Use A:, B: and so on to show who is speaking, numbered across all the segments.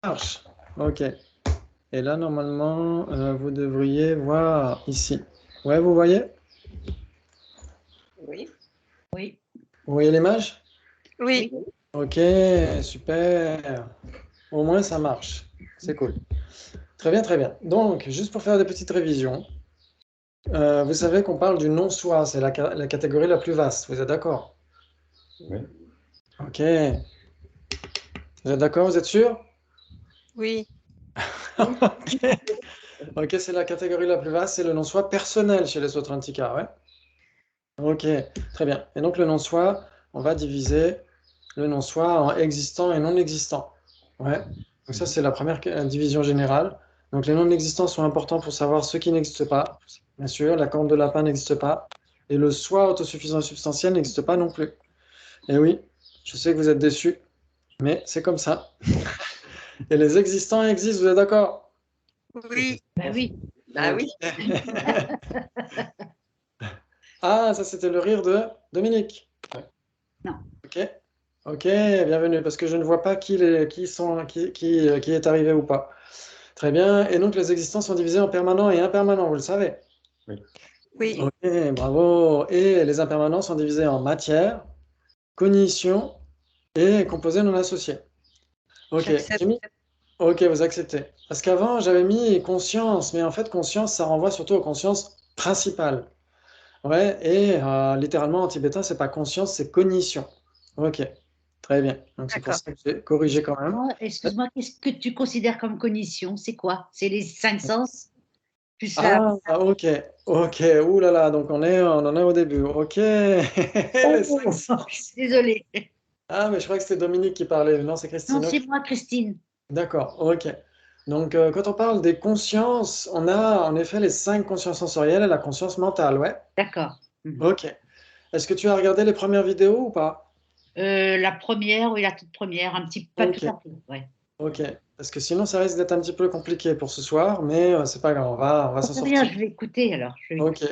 A: marche. OK. Et là, normalement, vous devriez voir ici. Ouais, vous voyez?
B: Oui.
C: Oui.
A: Vous voyez l'image?
D: Oui.
A: OK, super. Au moins, ça marche. C'est cool. Très bien, très bien. Donc, juste pour faire des petites révisions, vous savez qu'on parle du non-soi, c'est la catégorie la plus vaste. Vous êtes d'accord?
E: Oui.
A: OK. Vous êtes d'accord? Vous êtes sûr?
D: Oui.
A: OK. OK, c'est la catégorie la plus vaste, c'est le non-soi personnel chez les autres antiquaires, ouais? OK, très bien. Et donc, le non-soi, on va diviser le non-soi en existant et non existant. Ouais. Donc ça, c'est la première division générale. Donc les non-existants sont importants pour savoir ce qui n'existe pas. Bien sûr, la corne de lapin n'existe pas. Et le soi autosuffisant et substantiel n'existe pas non plus. Et oui, je sais que vous êtes déçus, mais c'est comme ça. Et les existants existent, vous êtes d'accord?
D: Oui.
C: Ben oui.
B: Bah oui.
A: Ah, ça c'était le rire de Dominique.
C: Non.
A: Ok. Ok, bienvenue, parce que je ne vois pas qui est arrivé ou pas. Très bien. Et donc les existants sont divisés en permanents et impermanents, vous le savez?
D: Oui.
A: Ok, bravo. Et les impermanents sont divisés en matière, cognition et composés non associés. Ok,
D: J'accepte.
A: ok, vous acceptez. Parce qu'avant, j'avais mis conscience, mais en fait, conscience, ça renvoie surtout aux consciences principales. Ouais, et littéralement en tibétain, c'est pas conscience, c'est cognition. Ok, très bien. Donc c'est pour
D: D'accord.
A: ça que j'ai corrigé quand même.
C: Oh, excuse-moi, qu'est-ce que tu considères comme cognition? C'est quoi? C'est les 5 sens? Plus la...
A: Ok, ok. Ouh là là, donc on en est au début. Ok. Les cinq sens.
C: Désolée.
A: Ah, mais je crois que c'était Dominique qui parlait. Non, c'est
C: Non,
A: Christine. Ok.
C: c'est moi, Christine.
A: D'accord, ok. Donc, quand on parle des consciences, on a en effet les 5 consciences sensorielles et la conscience mentale, ouais.
C: D'accord.
A: Ok. Est-ce que tu as regardé les premières vidéos ou pas?
C: La première, oui, la toute première, un petit pas
A: Ok.
C: tout à fait. Ouais.
A: Ok. Parce que sinon, ça risque d'être un petit peu compliqué pour ce soir, mais c'est pas grave, on va s'en
C: Très bien,
A: sortir.
C: je vais écouter alors.
A: Ok,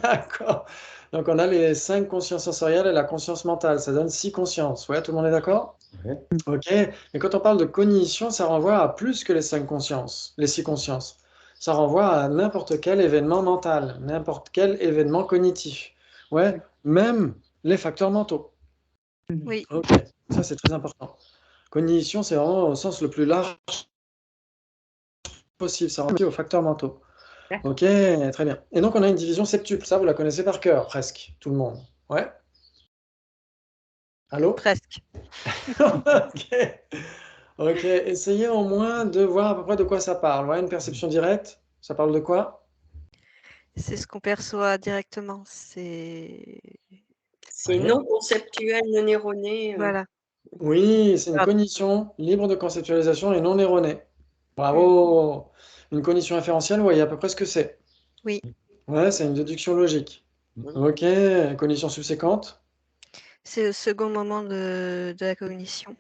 A: d'accord. Donc, on a les 5 consciences sensorielles et la conscience mentale. Ça donne 6 consciences. Ouais, tout le monde est d'accord?
E: Oui.
A: Ok. Mais quand on parle de cognition, ça renvoie à plus que les 5 consciences, les 6 consciences. Ça renvoie à n'importe quel événement mental, n'importe quel événement cognitif. Ouais, même les facteurs mentaux.
D: Oui.
A: Ok, ça c'est très important. Cognition, c'est vraiment au sens le plus large possible. Ça renvoie aux facteurs mentaux. Ok, très bien. Et donc on a une division septuple. Ça, vous la connaissez par cœur, presque, tout le monde. Ouais? Allô?
D: Presque.
A: Ok. Ok, essayez au moins de voir à peu près de quoi ça parle. Ouais, une perception directe, ça parle de quoi?
D: C'est ce qu'on perçoit directement. C'est
B: C'est non conceptuel, non erroné.
D: voilà.
A: Oui, c'est une
D: Ah.
A: cognition libre de conceptualisation et non erronée. Bravo! Une cognition inférentielle, vous voyez à peu près ce que c'est.
D: Oui.
A: Ouais, c'est une déduction logique. Ok, cognition subséquente.
D: C'est le second moment de la cognition.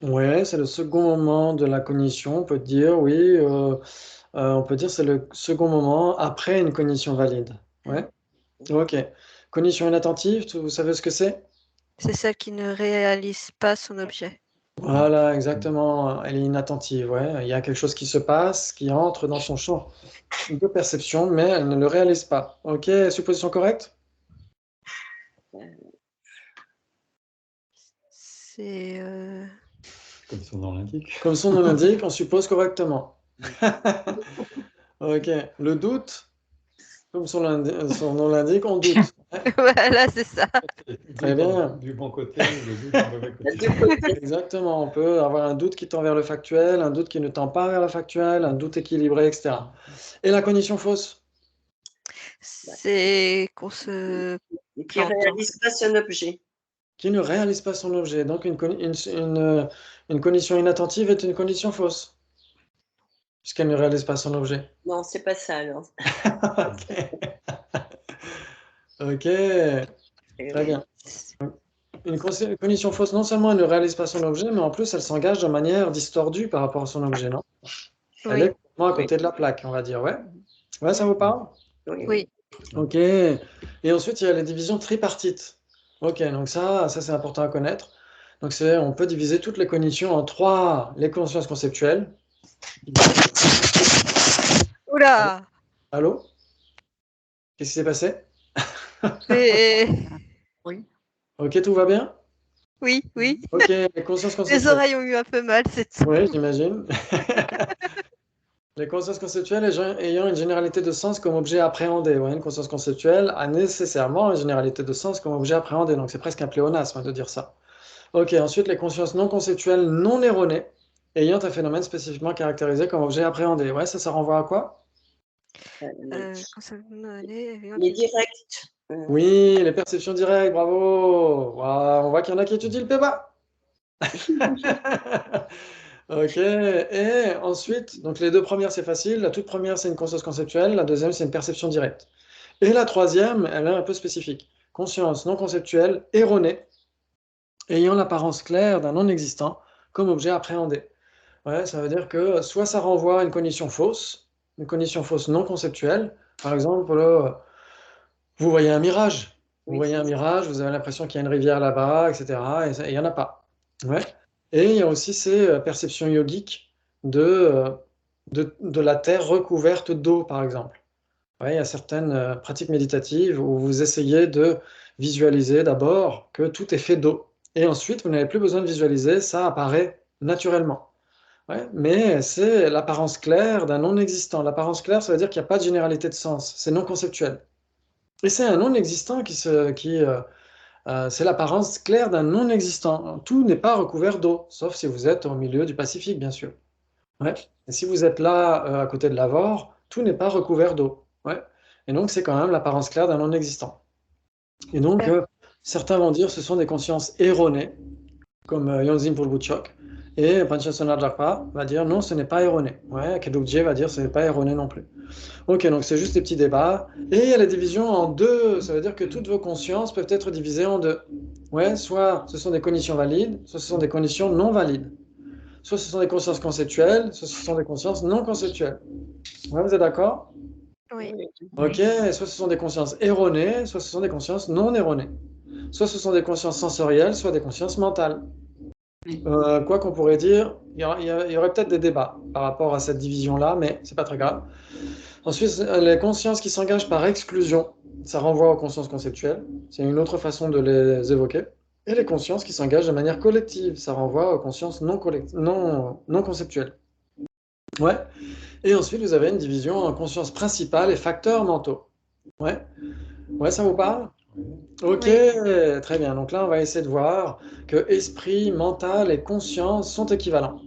A: Ouais, c'est le second moment de la cognition, on peut dire, oui. On peut dire c'est le second moment après une cognition valide. Ouais. Ok. Cognition inattentive, vous savez ce que c'est?
D: C'est celle qui ne réalise pas son objet.
A: Voilà, exactement. Elle est inattentive, ouais. Il y a quelque chose qui se passe, qui entre dans son champ de perception, mais elle ne le réalise pas. Ok, supposition correcte?
D: C'est
E: Comme son nom l'indique.
A: Comme son nom l'indique, on suppose correctement. Ok. Le doute, comme son nom l'indique, on doute.
D: voilà, c'est ça.
A: Très bien.
E: Du bon côté, le doute du mauvais côté.
A: Exactement, on peut avoir un doute qui tend vers le factuel, un doute qui ne tend pas vers le factuel, un doute équilibré, etc. Et la cognition fausse?
D: C'est qu'on se
B: Et qui ne réalise pas son objet.
A: Qui ne réalise pas son objet. Donc une cognition inattentive est une cognition fausse, puisqu'elle ne réalise pas son objet.
B: Non, c'est pas ça alors.
A: Ok. Ok, très bien. Une cognition fausse, non seulement elle ne réalise pas son objet, mais en plus elle s'engage de manière distordue par rapport à son objet, non? Elle est complètement à côté de la plaque, on va dire, ouais. Ouais, ça vous parle?
D: Oui.
A: Ok. Et ensuite, il y a les divisions tripartites. Ok, donc ça c'est important à connaître. Donc, on peut diviser toutes les cognitions en 3, les consciences conceptuelles.
D: Oula!
A: Allô? Qu'est-ce qui s'est passé?
C: Oui.
A: Ok, tout va bien?
D: Oui, oui.
A: Ok, les consciences
D: Les
A: conceptuelles.
D: oreilles ont eu un peu mal, c'est tout.
A: Oui, j'imagine. Les consciences conceptuelles ayant une généralité de sens comme objet appréhendé. Ouais, une conscience conceptuelle a nécessairement une généralité de sens comme objet appréhendé. Donc c'est presque un pléonasme de dire ça. Ok, ensuite les consciences non conceptuelles non erronées ayant un phénomène spécifiquement caractérisé comme objet appréhendé. Ouais, ça renvoie à quoi?
B: Les directs.
A: Oui, les perceptions directes, bravo. Waouh, on voit qu'il y en a qui étudient le PEBA. Ok, et ensuite, donc les deux premières c'est facile, la toute première c'est une conscience conceptuelle, la deuxième c'est une perception directe. Et la troisième, elle est un peu spécifique. Conscience non conceptuelle erronée, ayant l'apparence claire d'un non-existant comme objet appréhendé. Ouais, ça veut dire que soit ça renvoie à une cognition fausse non conceptuelle, par exemple, vous voyez un mirage, vous
B: Oui,
A: voyez un
B: c'est ça.
A: mirage, vous avez l'impression qu'il y a une rivière là-bas, etc. Et il n'y en a pas. Ouais. Et il y a aussi ces perceptions yogiques de la terre recouverte d'eau, par exemple. Ouais, il y a certaines pratiques méditatives où vous essayez de visualiser d'abord que tout est fait d'eau. Et ensuite, vous n'avez plus besoin de visualiser, ça apparaît naturellement. Ouais, mais c'est l'apparence claire d'un non-existant. L'apparence claire, ça veut dire qu'il n'y a pas de généralité de sens, c'est non conceptuel. Et c'est un non-existant c'est l'apparence claire d'un non-existant. Tout n'est pas recouvert d'eau, sauf si vous êtes au milieu du Pacifique, bien sûr. Ouais. Et si vous êtes là, à côté de l'Avor, tout n'est pas recouvert d'eau. Ouais. Et donc, c'est quand même l'apparence claire d'un non-existant. Et donc, certains vont dire que ce sont des consciences erronées, comme Yonzin Pulbuchok, et Panchasana va dire non, ce n'est pas erroné. Ouais, Kedukje va dire ce n'est pas erroné non plus. Ok, donc c'est juste des petits débats. Et il y a la division en deux, ça veut dire que toutes vos consciences peuvent être divisées en deux. Ouais, soit ce sont des conditions valides, soit ce sont des conditions non valides. Soit ce sont des consciences conceptuelles, soit ce sont des consciences non conceptuelles. Ouais, vous êtes d'accord?
D: Oui.
A: Ok, soit ce sont des consciences erronées, soit ce sont des consciences non erronées. Soit ce sont des consciences sensorielles, soit des consciences mentales. Quoi qu'on pourrait dire, il y aurait peut-être des débats par rapport à cette division-là, mais c'est pas très grave. Ensuite, les consciences qui s'engagent par exclusion, ça renvoie aux consciences conceptuelles. C'est une autre façon de les évoquer. Et les consciences qui s'engagent de manière collective, ça renvoie aux consciences non conceptuelles. Ouais. Et ensuite, vous avez une division en conscience principale et facteurs mentaux. Ouais. Ouais, ça vous parle? Ok,
D: Oui.
A: très bien. Donc là, on va essayer de voir que esprit, mental et conscience sont équivalents.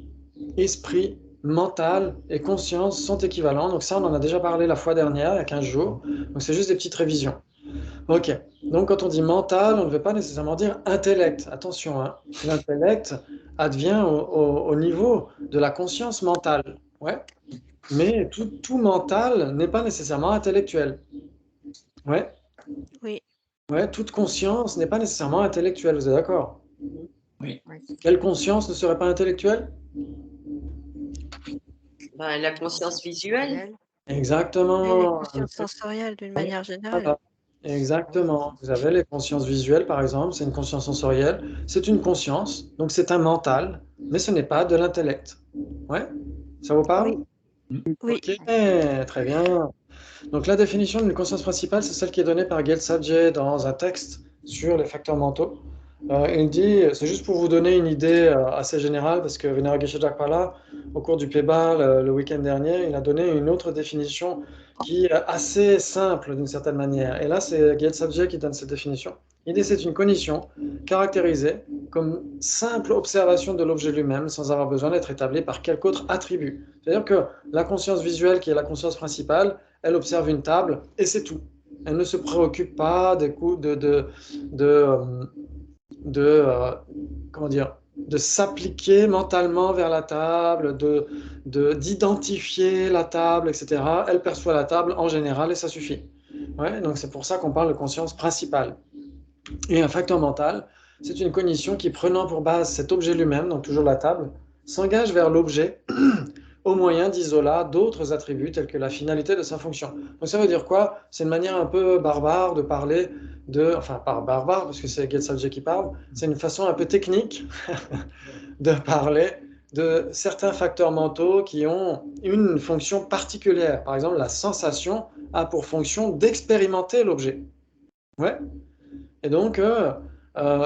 A: Esprit, mental et conscience sont équivalents. Donc ça, on en a déjà parlé la fois dernière, il y a 15 jours. Donc c'est juste des petites révisions. Ok. Donc quand on dit mental, on ne veut pas nécessairement dire intellect. Attention, hein. L'intellect advient au niveau de la conscience mentale. Ouais. Mais tout mental n'est pas nécessairement intellectuel. Ouais.
D: Oui.
A: Ouais, toute conscience n'est pas nécessairement intellectuelle, vous êtes d'accord?
E: Oui.
A: Quelle conscience ne serait pas intellectuelle?
B: La conscience visuelle.
D: Et les
A: Exactement.
D: consciences sensorielles d'une
A: Oui,
D: manière générale.
A: voilà. Exactement. Vous avez les consciences visuelles, par exemple, c'est une conscience sensorielle. C'est une conscience, donc c'est un mental, mais ce n'est pas de l'intellect. Ouais? Ça vous parle?
D: Oui.
A: Ok, très bien. Donc la définition d'une conscience principale, c'est celle qui est donnée par Gail Sadje dans un texte sur les facteurs mentaux. Il dit, c'est juste pour vous donner une idée assez générale, parce que Venera Geshe Jakpala, au cours du PEBA le week-end dernier, il a donné une autre définition qui est assez simple d'une certaine manière. Et là, c'est Gail Sadje qui donne cette définition. Il dit c'est une cognition caractérisée comme simple observation de l'objet lui-même, sans avoir besoin d'être établie par quelque autre attribut. C'est-à-dire que la conscience visuelle, qui est la conscience principale, elle observe une table et c'est tout. Elle ne se préoccupe pas des coups comment dire, de s'appliquer mentalement vers la table, d'identifier la table, etc. Elle perçoit la table en général et ça suffit. Ouais, donc c'est pour ça qu'on parle de conscience principale. Et un facteur mental, c'est une cognition qui, prenant pour base cet objet lui-même, donc toujours la table, s'engage vers l'objet au moyen d'isola d'autres attributs tels que la finalité de sa fonction. Donc ça veut dire quoi? C'est une manière un peu barbare de parler de, enfin pas barbare parce que c'est GetSubject qui parle, c'est une façon un peu technique de parler de certains facteurs mentaux qui ont une fonction particulière. Par exemple, la sensation a pour fonction d'expérimenter l'objet. Ouais. Et donc,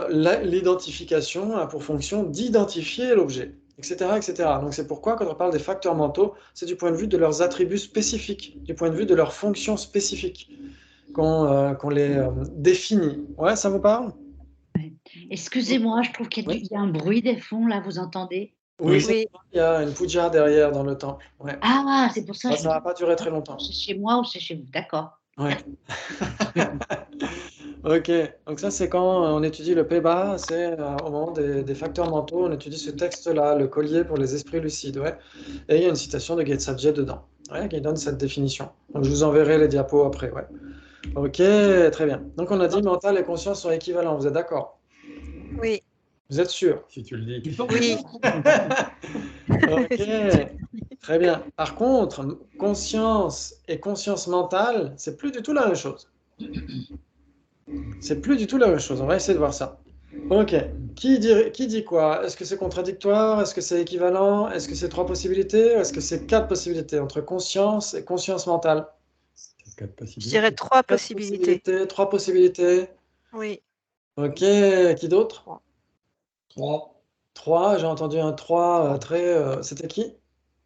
A: l'identification a pour fonction d'identifier l'objet, etc., etc. Donc, c'est pourquoi, quand on parle des facteurs mentaux, c'est du point de vue de leurs attributs spécifiques, du point de vue de leurs fonctions spécifiques, qu'on les définit. Ouais, ça vous parle?
C: Excusez-moi, je trouve qu'il y a un bruit des fonds, là, vous entendez?
A: Oui,
D: Oui.
A: il y a une puja derrière dans le temple. Ouais.
C: Ah, c'est pour ça.
A: Ça ne va pas durer très longtemps.
C: C'est chez moi ou c'est chez vous? D'accord.
A: Ouais. Ok, donc ça c'est quand on étudie le P-bas, c'est au moment des facteurs mentaux, on étudie ce texte-là, le collier pour les esprits lucides, ouais. Et il y a une citation de GetSubject dedans, ouais, qui donne cette définition. Donc je vous enverrai les diapos après, ouais. Ok, très bien. Donc on a dit mental et conscience sont équivalents, vous êtes d'accord?
D: Oui.
A: Vous êtes sûr?
E: Si tu le dis.
D: Oui.
A: Ok, très bien. Par contre, conscience et conscience mentale, c'est plus du tout la même chose. C'est plus du tout la même chose. On va essayer de voir ça. Ok. Qui dit quoi? Est-ce que c'est contradictoire? Est-ce que c'est équivalent? Est-ce que c'est 3 possibilités? Ou est-ce que c'est 4 possibilités entre conscience et conscience mentale?
E: C'est 4
D: Je
E: possibilités.
D: dirais 3
A: 4
D: possibilités.
A: 3 possibilités.
D: Oui.
A: Ok. Qui d'autre?
F: 3.
A: 3. J'ai entendu un 3 très. C'était qui?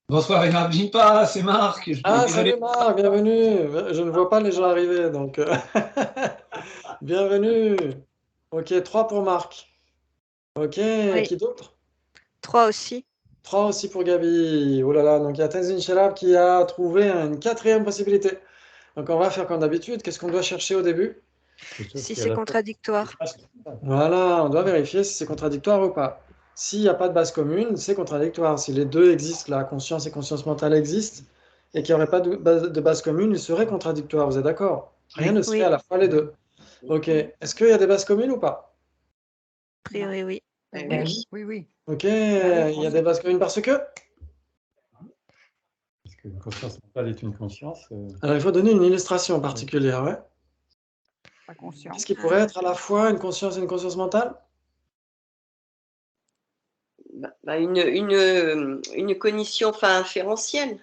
F: Bonsoir, n'imagine pas, c'est Marc.
A: Ah,
F: Désolé.
A: salut Marc, bienvenue. Je ne vois pas les gens arriver, donc bienvenue. Ok, 3 pour Marc. Ok,
D: Oui.
A: qui d'autre?
D: 3 aussi.
A: 3 aussi pour Gabi. Oh là là, donc il y a Tenzin Shelab qui a trouvé une 4e possibilité. Donc on va faire comme d'habitude. Qu'est-ce qu'on doit chercher au début?
D: Si c'est contradictoire.
A: Voilà, on doit vérifier si c'est contradictoire ou pas. S'il n'y a pas de base commune, c'est contradictoire. Si les deux existent, la conscience et conscience mentale existent, et qu'il n'y aurait pas de base commune, ils seraient contradictoires. Vous êtes d'accord? Rien ne se fait
D: Oui.
A: à la fois les deux. Ok. Est-ce qu'il y a des bases communes ou pas?
D: A priori, oui.
B: Oui.
A: Ok. Il y a des bases communes parce que?
E: Parce que une conscience mentale est une conscience.
A: Alors il faut donner une illustration particulière, ouais.
B: Pas conscient.
A: Qu'est-ce qui pourrait être à la fois une conscience et une conscience mentale?
B: Une cognition inférentielle.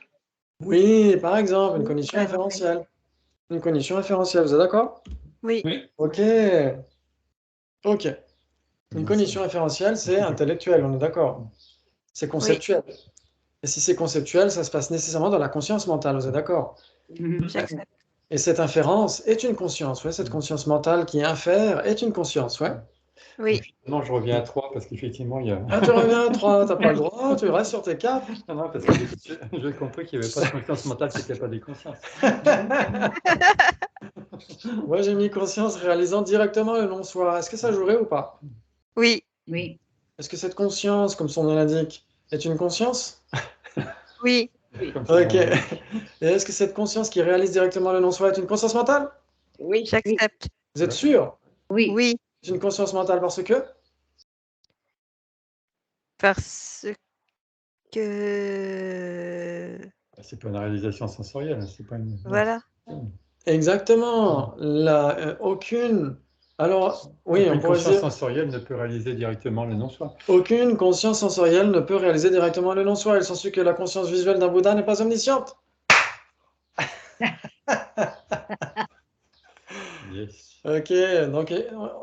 A: Oui, par exemple, une cognition inférentielle. Une cognition inférentielle, vous êtes d'accord?
D: Oui.
A: Ok. Ok. Une cognition inférentielle, c'est intellectuel, on est d'accord? C'est conceptuel. Et si c'est conceptuel, ça se passe nécessairement dans la conscience mentale, vous êtes d'accord?
D: J'accepte.
A: Et cette inférence est une conscience, ouais. Cette conscience mentale qui infère est une conscience, ouais.
D: Oui.
E: Non, je reviens à 3 parce qu'effectivement, il y a.
A: Ah, tu reviens à 3, t'as pas le droit, tu restes sur tes 4.
E: Non, parce que j'ai compris qu'il n'y avait pas de conscience mentale qui n'était pas des consciences.
A: Moi, j'ai mis conscience réalisant directement le non-soi. Est-ce que ça jouerait ou pas?
D: Oui.
C: Oui.
A: Est-ce que cette conscience, comme son nom l'indique, est une conscience?
D: Oui.
A: Ok. Et est-ce que cette conscience qui réalise directement le non-soi est une conscience mentale?
B: Oui.
D: J'accepte.
A: Vous êtes sûr?
C: Oui.
D: Oui.
A: C'est une conscience mentale parce que?
D: Parce que.
E: C'est pas une réalisation sensorielle, c'est pas une.
D: Voilà.
A: Exactement. Aucune. Alors, oui, on
E: Une
A: pourrait
E: conscience
A: dire
E: sensorielle ne peut réaliser directement le non-soi.
A: aucune conscience sensorielle ne peut réaliser directement le non-soi. Il s'ensuit que la conscience visuelle d'un Bouddha n'est pas omnisciente.
E: Yes.
A: Ok, donc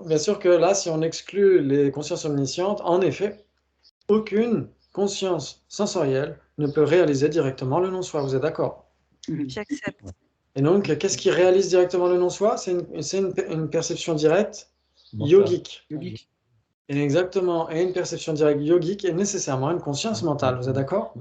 A: bien sûr que là, si on exclut les consciences omniscientes, en effet, aucune conscience sensorielle ne peut réaliser directement le non-soi. Vous êtes d'accord?
D: J'accepte.
A: Et donc, qu'est-ce qui réalise directement le non-soi? C'est une perception directe yogique. Exactement. Et une perception directe yogique est nécessairement une conscience mentale. Vous êtes d'accord?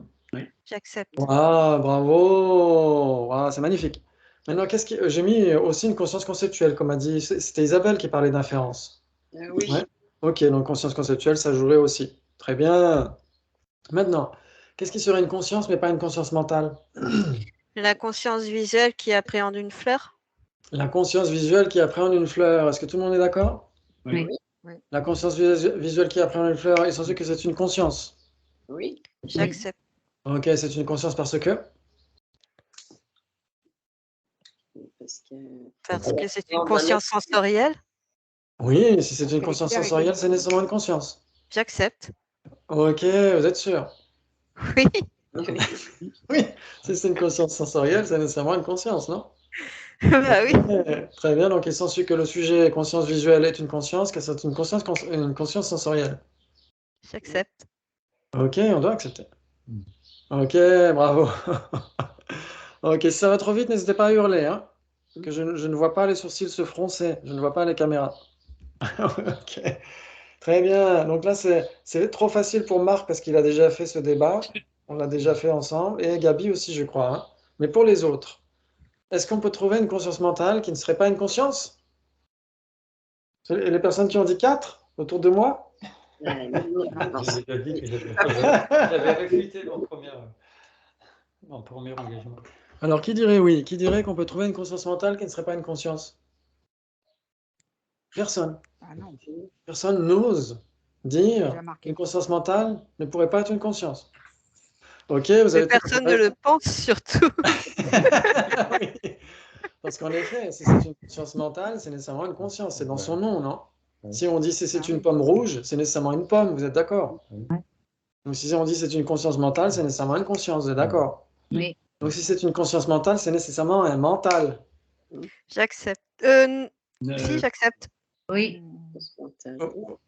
D: J'accepte.
A: Ah, bravo! Ah, c'est magnifique. Maintenant, j'ai mis aussi une conscience conceptuelle, comme a dit, c'était Isabelle qui parlait d'inférence.
B: Oui.
A: Ouais. Ok, donc conscience conceptuelle, ça jouerait aussi. Très bien. Maintenant, qu'est-ce qui serait une conscience mais pas une conscience mentale?
D: La conscience visuelle qui appréhende une fleur.
A: La conscience visuelle qui appréhende une fleur. Est-ce que tout le monde est d'accord?
C: Oui.
A: La conscience visuelle qui appréhende une fleur, il s'ensuit que c'est une conscience.
B: Oui.
D: J'accepte.
A: Ok, c'est une conscience parce que?
D: Parce que c'est une conscience sensorielle.
A: Oui, si c'est une
C: que
A: conscience
C: l'éclair est
A: sensorielle, c'est nécessairement une conscience.
D: J'accepte.
A: Ok, vous êtes sûr?
D: Oui.
A: Oui, si c'est une conscience sensorielle, c'est nécessairement une conscience, non?
D: Bah oui.
A: Très bien, donc il s'ensuit que le sujet conscience visuelle est une conscience, que c'est une conscience sensorielle.
D: J'accepte.
A: Ok, on doit accepter. Ok, bravo. Ok, si ça va trop vite, n'hésitez pas à hurler, hein, que je ne vois pas les sourcils se froncer, je ne vois pas les caméras. Ok, très bien. Donc là, c'est trop facile pour Marc parce qu'il a déjà fait ce débat. On l'a déjà fait ensemble, et Gabi aussi, je crois, hein. Mais pour les autres, est-ce qu'on peut trouver une conscience mentale qui ne serait pas une conscience? Et les personnes qui ont dit 4 autour de moi?
E: J'ai déjà dit que j'avais réfuté mon premier engagement.
A: Alors, qui dirait oui? Qui dirait qu'on peut trouver une conscience mentale qui ne serait pas une conscience? Personne.
C: Ah non,
A: Personne n'ose dire
C: déjà marqué.
A: qu'une conscience mentale ne pourrait pas être une conscience. Ok, vous
D: Mais
A: avez tous
D: personne ne le pense surtout.
A: Oui. Parce qu'en effet, si c'est une conscience mentale, c'est nécessairement une conscience. C'est dans son nom, non? Si on dit si c'est une pomme rouge, c'est nécessairement une pomme, vous êtes d'accord? Donc si on dit c'est une conscience mentale, c'est nécessairement une conscience, vous êtes d'accord?
C: Oui.
A: Donc si c'est une conscience mentale, c'est nécessairement un mental.
D: J'accepte. Si, j'accepte.
C: Oui.
A: Oh,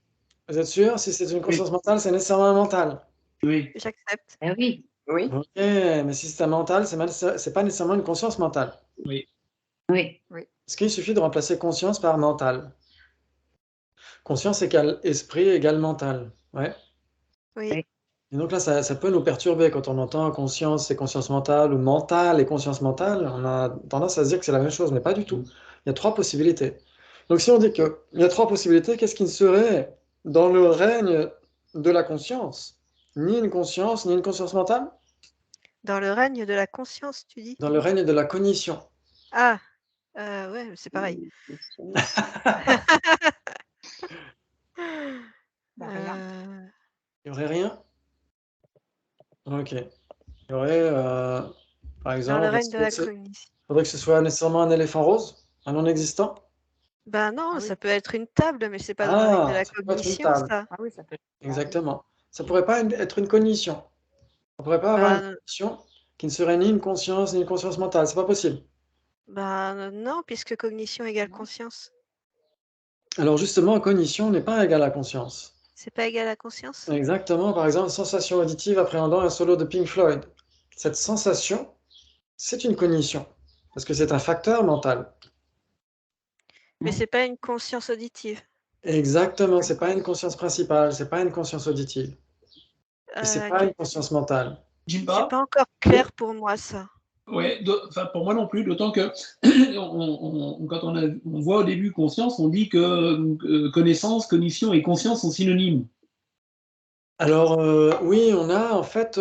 A: vous êtes sûr? Si c'est une conscience mentale, c'est nécessairement un mental.
F: Oui.
D: J'accepte.
C: Eh oui.
B: Oui.
A: Ok, mais si c'est un mental, c'est pas nécessairement une conscience mentale.
F: Oui.
C: Oui.
A: Est-ce qu'il suffit de remplacer conscience par mental? Conscience égale esprit égale mental. Ouais.
D: Oui.
C: Oui.
A: Et donc là, ça peut nous perturber quand on entend conscience et conscience mentale ou mental et conscience mentale. On a tendance à se dire que c'est la même chose, mais pas du tout. Il y a 3 possibilités. Donc si on dit qu'il y a 3 possibilités, qu'est-ce qui ne serait dans le règne de la conscience? Ni une conscience, ni une conscience mentale?
D: Dans le règne de la conscience, tu dis?
A: Dans le règne de la cognition.
D: Ah, ouais, c'est pareil.
C: Bah, rien.
A: Il n'y aurait rien? Ok. Il y aurait, par
D: Dans le
A: exemple,
D: règne de la cognition.
A: faudrait que ce soit nécessairement un éléphant rose, un non-existant?
D: Ben non,
C: Ah oui.
D: ça peut être une table, mais c'est pas dans le règne de la
A: Ça peut être une
D: cognition,
A: table.
D: ça.
C: Ah oui, ça peut.
A: Exactement. Ça pourrait pas être une cognition. On pourrait pas avoir une
D: Ben,
A: cognition qui ne serait ni une conscience ni une conscience mentale. C'est pas possible.
D: non, puisque cognition égale conscience.
A: Alors justement, cognition n'est pas égale à conscience.
D: C'est pas égal à conscience?
A: Exactement. Par exemple, sensation auditive appréhendant un solo de Pink Floyd. Cette sensation, c'est une cognition parce que c'est un facteur mental.
D: Mais c'est pas une conscience auditive.
A: Exactement. C'est pas une conscience principale. C'est pas une conscience auditive. Et c'est pas une conscience mentale.
D: C'est
F: Jimba?
D: pas encore clair pour moi, ça.
F: Ouais, enfin pour moi non plus, d'autant que quand on voit au début conscience, on dit que connaissance, cognition et conscience sont synonymes.
A: Alors, oui, on a en fait,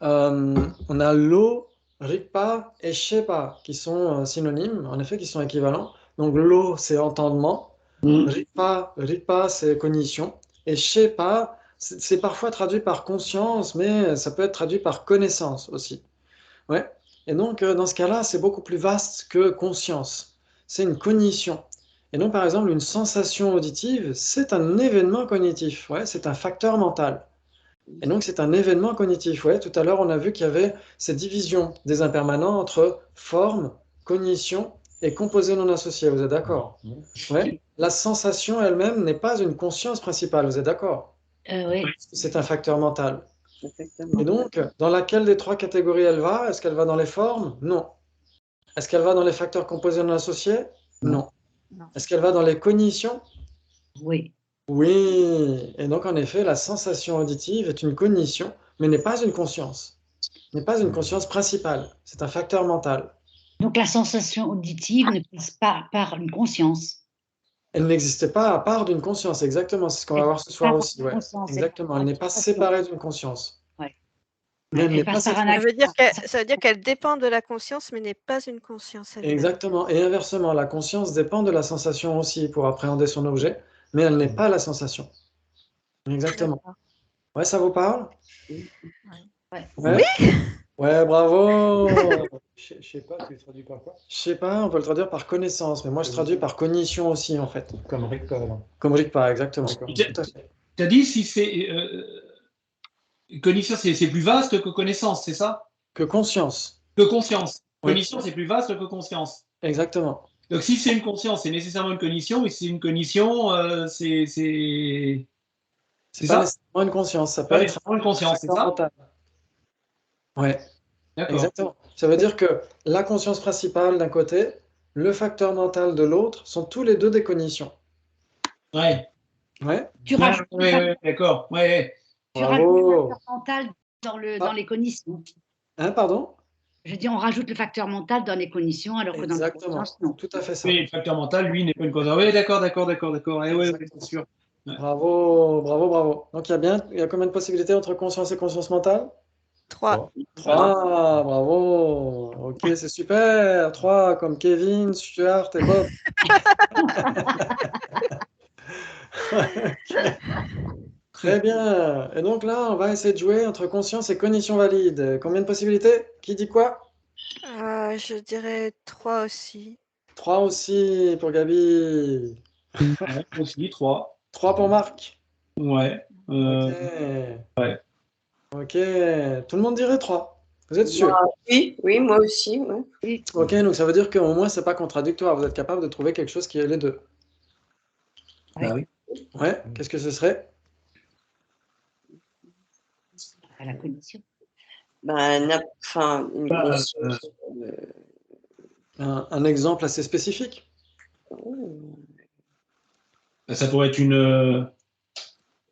A: on a lo, ripa et shepa qui sont synonymes, en effet, qui sont équivalents. Donc, lo, c'est entendement, ripa, c'est cognition, et shepa, c'est parfois traduit par conscience, mais ça peut être traduit par connaissance aussi. Ouais. Et donc, dans ce cas-là, c'est beaucoup plus vaste que conscience. C'est une cognition. Et donc, par exemple, une sensation auditive, c'est un événement cognitif. Ouais, c'est un facteur mental. Et donc, c'est un événement cognitif. Ouais, tout à l'heure, on a vu qu'il y avait cette division des impermanents entre forme, cognition et composé non associé. Vous êtes d'accord? Ouais. La sensation elle-même n'est pas une conscience principale. Vous êtes d'accord?
C: Oui.
A: C'est un facteur mental. Et donc, dans laquelle des 3 catégories elle va? Est-ce qu'elle va dans les formes? Non. Est-ce qu'elle va dans les facteurs composés non associés? Non.
C: Non.
A: Est-ce qu'elle va dans les cognitions?
C: Oui.
A: Oui. Et donc, en effet, la sensation auditive est une cognition, mais n'est pas une conscience. N'est pas une conscience principale. C'est un facteur mental.
C: Donc la sensation auditive ne passe pas par une conscience.
A: Elle n'existe pas à part d'une conscience, exactement. C'est ce qu'on va voir ce soir aussi. Ouais. Exactement. Elle n'est pas séparée d'une conscience.
C: Ouais.
A: Mais elle n'est pas
D: Ça veut dire qu'elle dépend de la conscience, mais n'est pas une conscience elle-même.
A: Exactement. Et inversement, la conscience dépend de la sensation aussi pour appréhender son objet, mais elle n'est pas la sensation. Exactement.
D: D'accord.
A: Ouais, ça vous parle?
C: Ouais.
A: Ouais. Ouais, bravo.
E: Je sais pas, tu traduis par quoi?
A: Je sais pas, on peut le traduire par connaissance, mais moi je traduis par cognition aussi en fait.
E: Comme Rick,
A: Comme Rick par exactement.
E: D'accord.
A: Tout à fait.
F: Tu as dit si c'est cognition, c'est plus vaste que connaissance, c'est ça?
A: Que conscience.
F: Que conscience.
A: Oui.
F: Cognition, c'est plus vaste que conscience.
A: Exactement.
F: Donc si c'est une conscience, c'est nécessairement une cognition, et si c'est une cognition, c'est
A: C'est
F: ça?
A: pas nécessairement une conscience, ça peut
F: Pas
A: être
F: nécessairement une conscience, c'est
A: un
F: ça?
A: mental. Ouais,
F: D'accord.
A: exactement. Ça veut dire que la conscience principale d'un côté, le facteur mental de l'autre, sont tous les deux des cognitions.
F: Ouais.
A: Ouais.
C: Tu rajoutes le facteur-
F: Ouais, d'accord. Ouais.
C: tu rajoutes le
A: Bravo.
C: facteur mental dans
A: Ah.
C: les cognitions.
A: Hein, pardon?
C: Je dis, on rajoute le facteur mental dans les cognitions, alors que dans la
A: Exactement.
C: conscience, non.
A: Tout à fait ça.
F: Oui, le facteur mental, lui, n'est pas une cause. Oui, d'accord. Eh, ouais,
A: Exactement.
F: c'est sûr.
A: Bravo, bravo, bravo. Donc il y a combien de possibilités entre conscience et conscience mentale?
D: 3.
A: 3, bravo. Ok, c'est super. 3 comme Kevin, Stuart et Bob. Ok. Très bien. Et donc là, on va essayer de jouer entre conscience et cognition valide. Combien de possibilités? Qui dit quoi?
D: Je dirais 3 aussi.
A: 3 aussi pour Gabi.
F: Ouais, aussi, 3.
A: 3 pour Marc.
F: Ouais.
A: Ok.
F: Ouais.
A: Ok. Tout le monde dirait 3. Vous êtes sûr?
B: Oui, moi aussi. Ouais.
A: Ok, donc ça veut dire qu'au moins, c'est pas contradictoire. Vous êtes capable de trouver quelque chose qui est les deux.
F: Bah oui.
A: Ouais, qu'est-ce que ce serait?
C: À la cognition.
B: Ben, une
F: Bah,
B: conscience.
A: Un exemple assez spécifique.
F: Ça pourrait être une.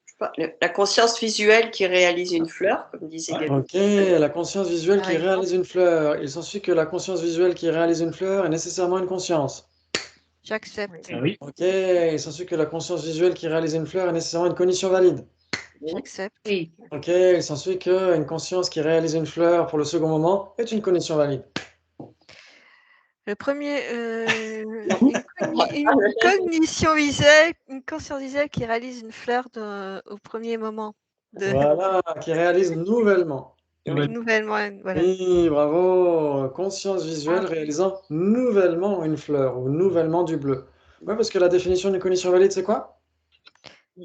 B: Je sais pas, la conscience visuelle qui réalise une fleur, comme disait Gabi.
A: Ok, la conscience visuelle qui réalise une fleur. Il s'ensuit que la conscience visuelle qui réalise une fleur est nécessairement une conscience.
D: J'accepte.
F: Ah oui.
A: Ok, il s'ensuit que la conscience visuelle qui réalise une fleur est nécessairement une cognition valide.
D: J'accepte.
C: Oui.
A: Ok, il s'ensuit qu'une conscience qui réalise une fleur pour le second moment est une cognition valide.
D: Le premier, une cognition visuelle, une conscience visuelle qui réalise une fleur au premier moment.
A: Voilà, qui réalise nouvellement.
D: Nouvellement, voilà.
A: Oui, bravo. Conscience visuelle réalisant nouvellement une fleur ou nouvellement du bleu. Ouais, parce que la définition d'une cognition valide, c'est quoi?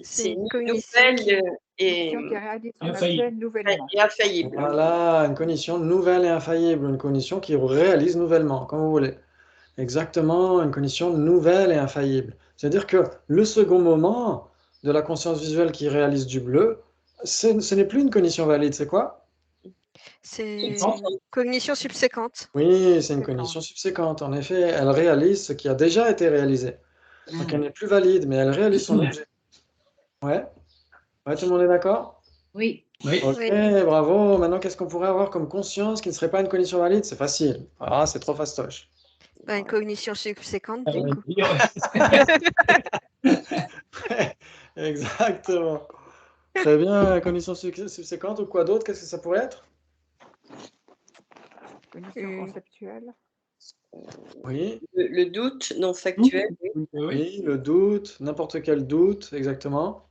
D: C'est une
B: cognition
D: cognition
B: et
G: qui réalise son
F: Infaillible.
G: objet nouvellement.
B: infaillible.
A: Voilà, une cognition nouvelle et infaillible, une cognition qui réalise nouvellement, comme vous voulez. Exactement, une cognition nouvelle et infaillible. C'est-à-dire que le second moment de la conscience visuelle qui réalise du bleu, ce n'est plus une cognition valide, c'est quoi?
D: C'est une cognition subséquente.
A: Oui, c'est une cognition subséquente. En effet, elle réalise ce qui a déjà été réalisé. Donc elle n'est plus valide, mais elle réalise son objet. Ouais? Ouais, tout le monde est d'accord?
C: Oui.
F: Oui.
A: Ok,
D: Oui.
A: bravo. Maintenant, qu'est-ce qu'on pourrait avoir comme conscience qui ne serait pas une cognition valide? C'est facile. Ah, c'est trop fastoche.
D: Une cognition subséquente, du coup.
A: Exactement. Très bien, cognition subséquente ou quoi d'autre? Qu'est-ce que ça pourrait être?
G: Cognition conceptuelle.
A: Oui,
B: Le doute non factuel.
A: oui, le doute, n'importe quel doute, exactement.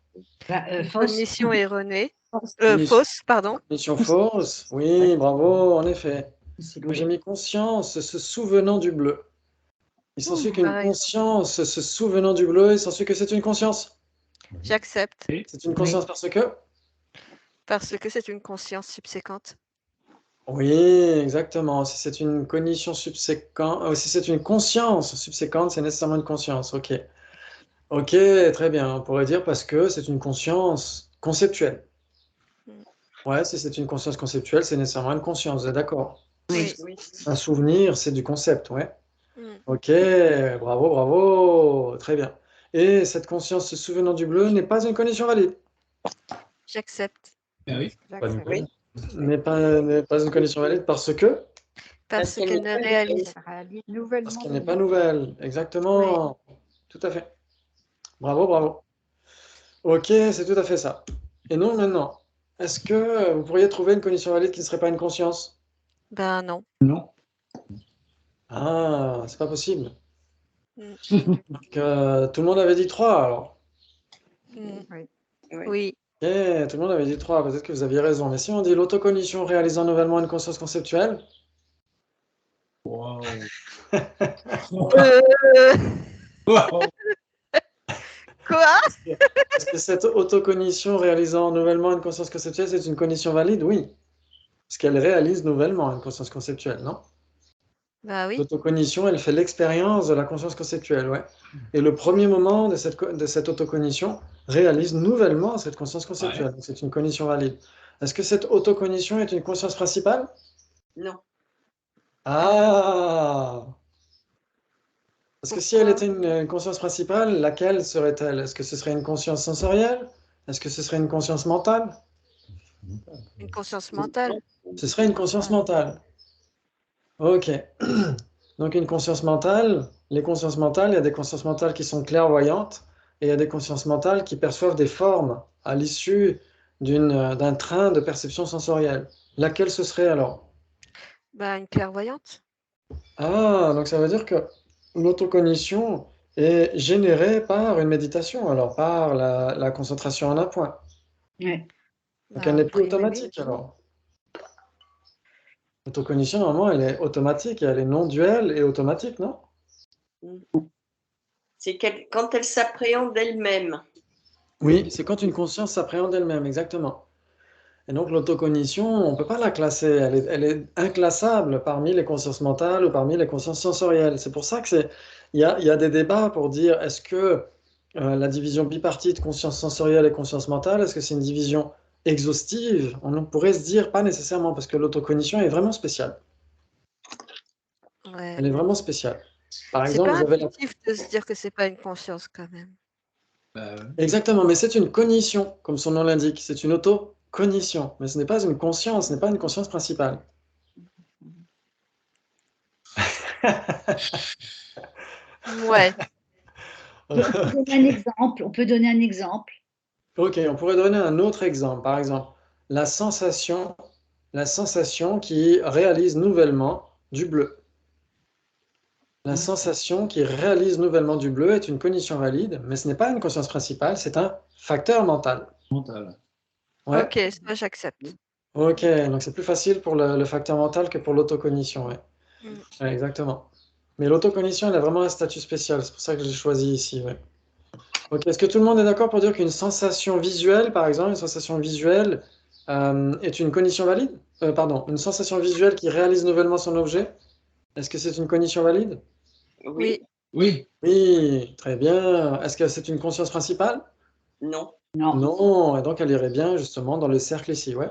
C: Fausse.
D: Cognition erronée.
A: Cognition-
D: Fausse, pardon.
A: Cognition fausse, oui, bravo, en effet.
C: C'est
A: Moi, j'ai
C: logique.
A: mis conscience se souvenant du bleu. Il s'ensuit qu'une
D: pareil.
A: conscience se souvenant du bleu, il s'ensuit que c'est une conscience.
D: J'accepte.
A: C'est une conscience parce que?
D: Parce que c'est une conscience subséquente.
A: Oui, exactement. Si c'est une cognition subséquente, si c'est une conscience subséquente, c'est nécessairement une conscience. Ok. Ok, très bien. On pourrait dire parce que c'est une conscience conceptuelle. Ouais, si c'est une conscience conceptuelle, c'est nécessairement une conscience. Vous êtes d'accord?
D: Oui.
A: Un souvenir, c'est du concept, ouais.
D: Mm.
A: Ok, bravo, bravo. Très bien. Et cette conscience se souvenant du bleu n'est pas une cognition valide.
D: J'accepte.
F: Ah oui.
G: J'accepte.
B: Oui.
A: N'est pas une cognition valide parce que?
D: Parce
B: qu'elle
D: qu'elle
B: n'est
D: ne
B: pas
D: réalise.
G: Elle réalise nouvellement.
A: Parce qu'elle n'est pas nouvelle. Exactement. Tout à fait. Bravo, bravo. Ok, c'est tout à fait ça. Et non, maintenant, est-ce que vous pourriez trouver une cognition valide qui ne serait pas une conscience?
D: Ben non.
F: Non.
A: Ah, c'est pas possible.
D: Mm.
A: Donc, tout le monde avait dit 3 alors.
D: Mm.
G: Oui.
B: Oui.
D: Oui.
A: tout le monde avait dit 3, peut-être que vous aviez raison. Mais si on dit l'autocognition réalisant nouvellement une conscience conceptuelle,
F: Wow.
D: Euh,
F: Wow.
D: Quoi?
A: est-ce que cette autocognition réalisant nouvellement une conscience conceptuelle, c'est une cognition valide? Oui. Parce qu'elle réalise nouvellement une conscience conceptuelle, non?
D: Bah oui.
A: L'autocognition, elle fait l'expérience de la conscience conceptuelle, ouais. Et le premier moment de cette autocognition réalise nouvellement cette conscience conceptuelle. Donc, c'est une cognition valide. Est-ce que cette autocognition est une conscience principale?
B: Non.
A: Ah! Parce que si elle
D: Pourquoi?
A: était une conscience principale, laquelle serait-elle? Est-ce que ce serait une conscience sensorielle? Est-ce que ce serait une conscience mentale?
D: Une conscience mentale.
A: Ce serait une conscience mentale. Ok. Donc une conscience mentale, les consciences mentales, il y a des consciences mentales qui sont clairvoyantes et il y a des consciences mentales qui perçoivent des formes à l'issue d'un train de perception sensorielle. Laquelle ce serait alors?
D: Bah, une clairvoyante.
A: Ah, donc ça veut dire que l'autocognition est générée par une méditation, alors par la concentration en un point.
C: Ouais.
A: Donc
D: Bah,
A: elle n'est
D: a
A: plus
D: priori,
A: automatique alors. L'autocognition, normalement, elle est automatique et elle est non duelle et automatique, non?
B: C'est quand elle s'appréhende elle-même.
A: Oui, c'est quand une conscience s'appréhende elle-même, exactement. Et donc l'autocognition, on ne peut pas la classer, elle est inclassable parmi les consciences mentales ou parmi les consciences sensorielles. C'est pour ça que il y a des débats pour dire est-ce que la division bipartite conscience sensorielle et conscience mentale, est-ce que c'est une division exhaustive? On pourrait se dire pas nécessairement parce que l'autocognition est vraiment spéciale.
D: ouais.
A: Elle est vraiment spéciale. Par
D: C'est
A: exemple,
D: pas
A: vous avez
D: intuitif de se dire que c'est pas une conscience quand même.
F: Bah, ouais.
A: Exactement, mais c'est une cognition, comme son nom l'indique. C'est une autocognition, mais ce n'est pas une conscience, ce n'est pas une conscience principale.
D: Ouais.
C: On peut donner un exemple. On peut donner un exemple.
A: Ok, on pourrait donner un autre exemple. Par exemple, la sensation, la sensation qui réalise nouvellement du bleu. La sensation qui réalise nouvellement du bleu est une cognition valide, mais ce n'est pas une conscience principale, c'est un facteur mental.
F: Mental.
A: Ouais.
D: Ok, ça j'accepte.
A: Ok, donc c'est plus facile pour le facteur mental que pour l'autocognition. Ouais.
D: Mm.
A: Ouais, exactement. Mais l'autocognition, elle a vraiment un statut spécial. C'est pour ça que j'ai choisi ici. Ouais. Ok, est-ce que tout le monde est d'accord pour dire qu'une sensation visuelle, par exemple, une sensation visuelle est une cognition valide? Pardon, une sensation visuelle qui réalise nouvellement son objet, est-ce que c'est une cognition valide?
B: Oui.
F: Oui.
A: Oui, très bien. Est-ce que c'est une conscience principale?
B: Non.
C: Non.
A: Non, et donc elle irait bien justement dans le cercle ici, ouais,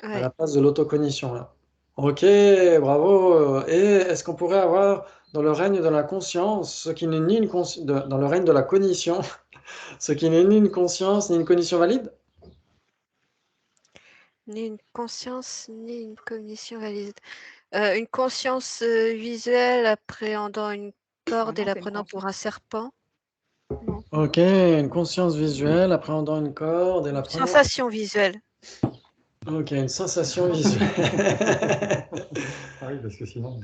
A: à la
D: Ouais.
A: place de l'autocognition, là. Ok, bravo. Et est-ce qu'on pourrait avoir dans le règne de la conscience, ce qui n'est ni une dans le règne de la cognition, ce qui n'est ni une conscience ni une cognition valide?
D: Ni une conscience, ni une cognition valide. Une conscience visuelle appréhendant une corde
G: Ah
D: et
G: non,
D: la
G: c'est une
D: prenant pour un serpent. Non.
A: Ok, une conscience visuelle appréhendant une corde et la prenant.
D: Sensation visuelle.
A: Ok, une sensation visuelle.
E: Ah oui, parce que sinon.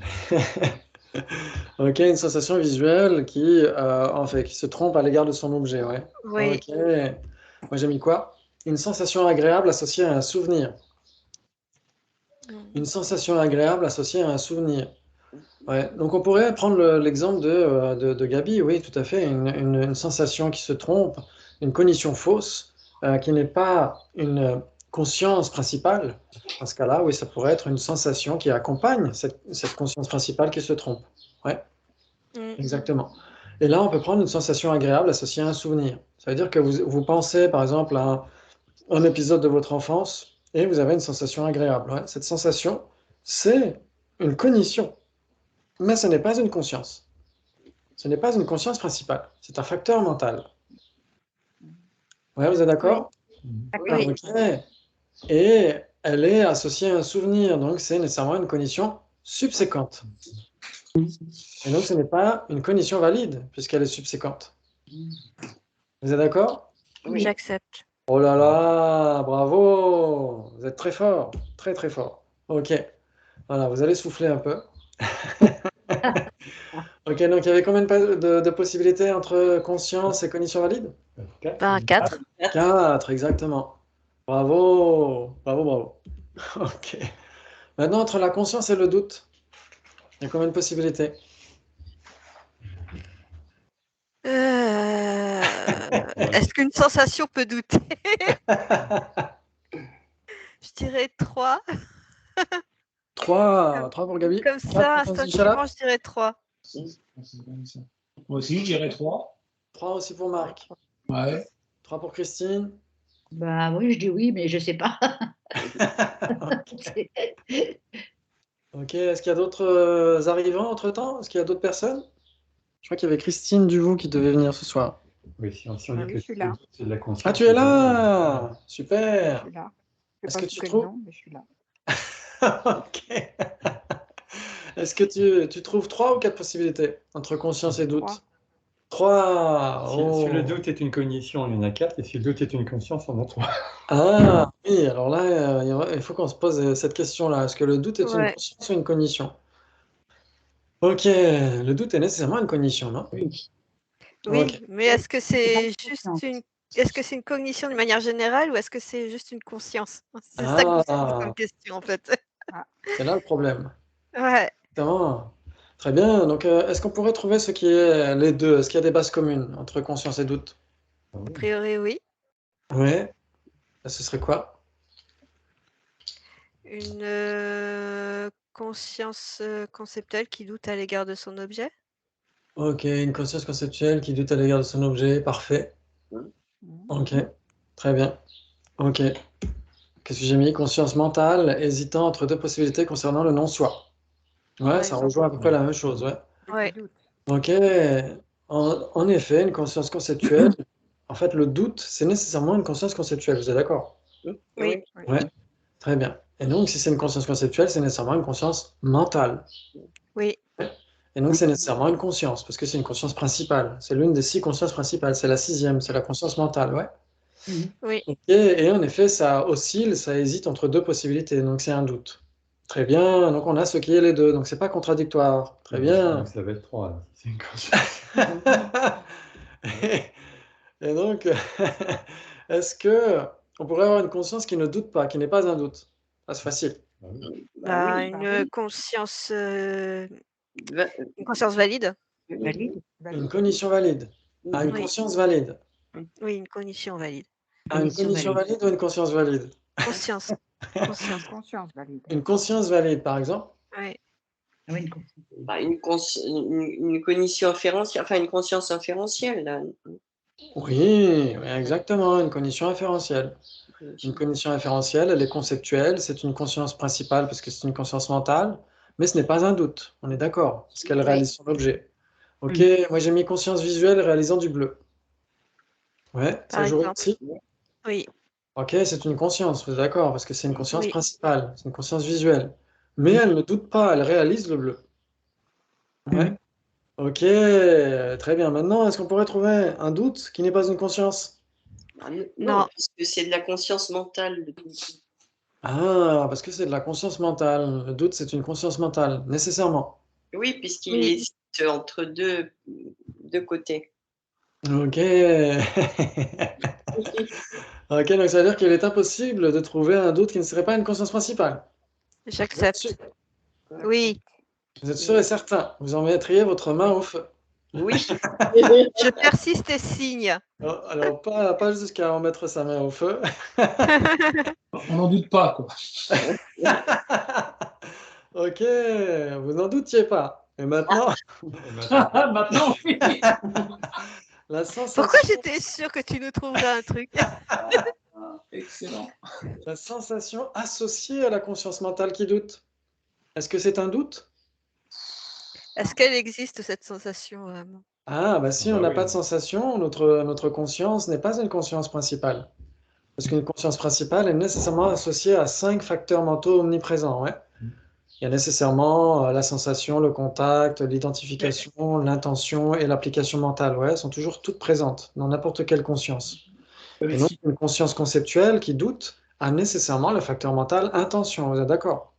A: Ok, une sensation visuelle qui, en fait, qui se trompe à l'égard de son objet, ouais.
D: Oui.
A: Ok. Moi j'ai mis quoi? Une sensation agréable associée à un souvenir.
D: Mm.
A: Une sensation agréable associée à un souvenir. Ouais. Donc on pourrait prendre l'exemple de Gabi, oui, tout à fait. Une sensation qui se trompe, une cognition fausse, qui n'est pas une conscience principale. Dans ce cas-là, oui, ça pourrait être une sensation qui accompagne cette conscience principale qui se trompe. Ouais.
D: Mm.
A: Exactement. Et là, on peut prendre une sensation agréable associée à un souvenir. Ça veut dire que vous pensez, par exemple, à un épisode de votre enfance et vous avez une sensation agréable. Ouais. Cette sensation, c'est une cognition, mais ce n'est pas une conscience. Ce n'est pas une conscience principale. C'est un facteur mental. Ouais, vous êtes d'accord?
B: Oui.
A: Ok. Et elle est associée à un souvenir, donc c'est nécessairement une cognition subséquente. Et donc ce n'est pas une cognition valide, puisqu'elle est subséquente. Vous êtes d'accord?
B: Oui.
D: J'accepte.
A: Oh là là, bravo! Vous êtes très fort, très très fort. Ok, voilà, vous allez souffler un peu. Ok, donc il y avait combien de possibilités entre conscience et cognition valide?
D: 4.
A: 4, exactement. Bravo, bravo, bravo. Ok. Maintenant, entre la conscience et le doute, il y a combien de possibilités?
D: Est-ce qu'une sensation peut douter? Je dirais 3.
A: 3 pour Gabi.
D: Comme
A: 4
D: ça,
A: pour Francis Chala.
D: instinctivement, je dirais 3.
F: Moi aussi, je dirais 3.
A: 3 aussi pour Marc.
F: Ouais.
A: 3 pour Christine.
C: Bah oui, je dis oui, mais je sais pas.
A: Ok, est-ce qu'il y a d'autres arrivants entre-temps? Est-ce qu'il y a d'autres personnes? Je crois qu'il y avait Christine Duvaux qui devait venir ce soir.
E: Oui, si on dit
G: Oui,
E: que
G: je suis là.
E: c'est de la conscience.
A: Ah, tu es là!
G: Je
A: Super!
G: suis là. Je
A: Est-ce
G: sais
A: que
G: pas
A: tu
G: sous quel
A: trouves-
G: nom, mais je suis là.
A: Ok. Est-ce que tu trouves 3 ou 4 possibilités entre conscience et doute? 3.
E: Si le doute est une cognition, il y en a 4, et si le doute est une conscience, on en a 3.
A: Ah, oui, alors là, il faut qu'on se pose cette question-là. Est-ce que le doute est une
D: Ouais.
A: conscience ou une cognition? Ok, le doute est nécessairement une cognition, non?
C: Oui.
D: Oui,
A: Ok.
D: mais est-ce que c'est
C: pas
D: juste
C: conscience.
D: est-ce que c'est une cognition de manière générale ou est-ce que c'est juste une conscience? C'est ça que je me pose comme question en fait.
A: C'est là le problème.
D: Ouais.
A: Exactement. Très bien. Donc, est-ce qu'on pourrait trouver ce qui est les deux? Est-ce qu'il y a des bases communes entre conscience et doute?
D: A priori, oui.
A: Oui. Ce serait quoi?
D: Une conscience conceptuelle qui doute à l'égard de son objet.
A: Ok, une conscience conceptuelle qui doute à l'égard de son objet. Parfait. Ok. Très bien. Ok. Qu'est-ce que j'ai mis? Conscience mentale, hésitant entre deux possibilités concernant le non-soi. Ouais,
D: Par
A: ça
D: exemple.
A: rejoint à peu près la même chose, ouais.
D: Ouais.
A: Ok. En effet, une conscience conceptuelle, en fait, le doute, c'est nécessairement une conscience conceptuelle, vous êtes d'accord?
D: Oui.
A: Ouais, très bien. Et donc, si c'est une conscience conceptuelle, c'est nécessairement une conscience mentale.
D: Oui.
A: Et donc, c'est nécessairement une conscience, parce que c'est une conscience principale. C'est l'une des 6 consciences principales. C'est la 6e, c'est la conscience mentale, ouais.
D: Oui.
A: Ok, et en effet, ça oscille, ça hésite entre deux possibilités, donc c'est un doute. Très bien, donc on a ce qui est les deux, donc c'est pas contradictoire. Très bien.
E: Donc ça va être 3, c'est une conscience.
A: Et donc, est-ce que on pourrait avoir une conscience qui ne doute pas, qui n'est pas un doute? Ah, c'est facile.
D: Bah,
G: bah
D: une
G: oui.
D: conscience
B: Va-
D: une conscience valide.
C: Valide.
A: Une cognition valide. Ah, une
D: Oui.
A: conscience valide.
D: Oui, une cognition valide.
A: Ah, une cognition valide ou une conscience valide?
D: Conscience. Conscience.
G: Conscience valide.
A: Une conscience valide, par exemple?
D: Ouais.
C: Ah oui, une conscience.
B: bah, une cognition inférentielle, enfin une conscience inférentielle. Là.
A: Oui, oui, exactement, une cognition inférentielle. Une cognition inférentielle, elle est conceptuelle, c'est une conscience principale parce que c'est une conscience mentale, mais ce n'est pas un doute, on est d'accord, parce qu'elle réalise son objet. Ok, moi j'ai mis conscience visuelle réalisant du bleu. Ouais,
D: Par
A: ça jouerait
D: exemple.
A: aussi?
D: Oui.
A: Ok, c'est une conscience, vous êtes d'accord, parce que c'est une conscience
D: Oui.
A: principale, c'est une conscience visuelle. Mais elle ne doute pas, elle réalise le bleu. Ouais. Ok, très bien. Maintenant, est-ce qu'on pourrait trouver un doute qui n'est pas une conscience?
D: Non.
B: Puisque c'est de la conscience mentale.
A: Ah, parce que c'est de la conscience mentale. Le doute, c'est une conscience mentale, nécessairement.
B: Oui, puisqu'il
D: Oui.
B: hésite entre deux côtés.
A: Ok. Ok, donc ça veut dire qu'il est impossible de trouver un doute qui ne serait pas une conscience principale.
D: J'accepte. Oui.
A: Vous êtes sûr et certain, vous en mettriez votre main au feu.
B: Oui.
D: Je persiste et signe.
A: Alors, pas jusqu'à en mettre sa main au feu.
F: On n'en doute pas, quoi.
A: Ok, vous n'en doutiez pas. Et maintenant,
F: Maintenant, oui.
A: la sensation,
D: Pourquoi j'étais sûre que tu nous trouverais un truc?
F: Excellent.
A: la sensation associée à la conscience mentale qui doute. Est-ce que c'est un doute?
D: Est-ce qu'elle existe, cette sensation vraiment?
A: Ah, bah si
E: Ah
A: on
E: bah
A: n'a
E: oui.
A: pas de sensation, notre conscience n'est pas une conscience principale. Parce qu'une conscience principale est nécessairement associée à 5 facteurs mentaux omniprésents. Ouais. Il y a nécessairement la sensation, le contact, l'identification, l'intention et l'application mentale. Ouais, elles sont toujours toutes présentes dans n'importe quelle conscience. Et donc, une conscience conceptuelle qui doute a nécessairement le facteur mental intention. Vous êtes d'accord?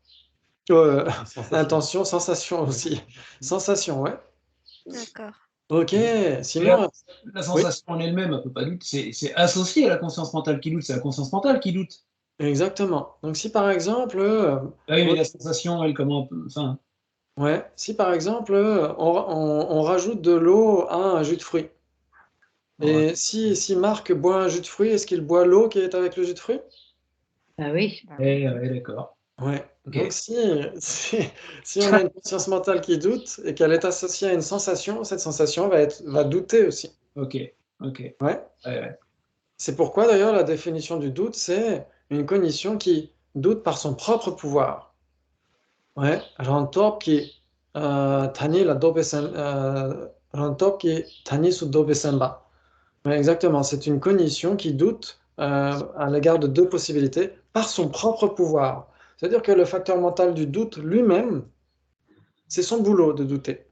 E: Sensation.
A: Intention, sensation aussi. Sensation, ouais.
D: D'accord.
A: Ok,
F: Mais
A: sinon,
F: la sensation en elle-même, elle peut pas douter. C'est associé à la conscience mentale qui doute. C'est la conscience mentale qui doute.
A: exactement. Donc si par exemple,
F: Ah oui, mais la sensation, elle, comment. Enfin,
A: ouais, si par exemple, on rajoute de l'eau à un jus de fruits.
F: ouais.
A: Et si Marc boit un jus de fruits, est-ce qu'il boit l'eau qui est avec le jus de fruits?
C: Ah oui.
F: Ouais, d'accord.
A: Ouais.
F: Ok.
A: Donc si, si on a une conscience mentale qui doute et qu'elle est associée à une sensation, cette sensation va douter aussi.
F: Ok. Ok.
A: Ouais.
F: Ouais.
A: C'est pourquoi d'ailleurs la définition du doute, c'est une cognition qui doute par son propre pouvoir. Ouais. Rantopki tani la dobesen rantopki tani su dobesenba. Ouais, exactement. C'est une cognition qui doute à l'égard de deux possibilités par son propre pouvoir. C'est-à-dire que le facteur mental du doute lui-même, c'est son boulot de douter.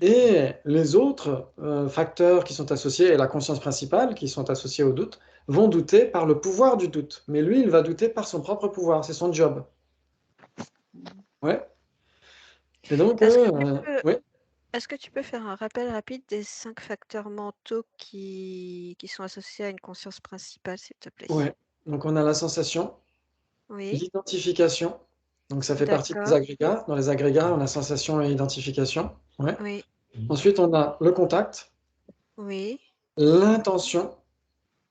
A: Et les autres facteurs qui sont associés, et la conscience principale, qui sont associés au doute, vont douter par le pouvoir du doute. Mais lui, il va douter par son propre pouvoir, c'est son job. Ouais. Et donc,
D: Est-ce que tu peux,
A: oui,
D: est-ce que tu peux faire un rappel rapide des 5 facteurs mentaux qui sont associés à une conscience principale, s'il te plaît?
A: ouais. Donc on a la sensation,
D: Oui,
A: l'identification. Donc ça fait partie des
D: d'accord.
A: agrégats. Dans les agrégats, on a sensation et identification. Ouais.
D: Oui,
A: Ensuite, on a le contact,
D: oui,
A: l'intention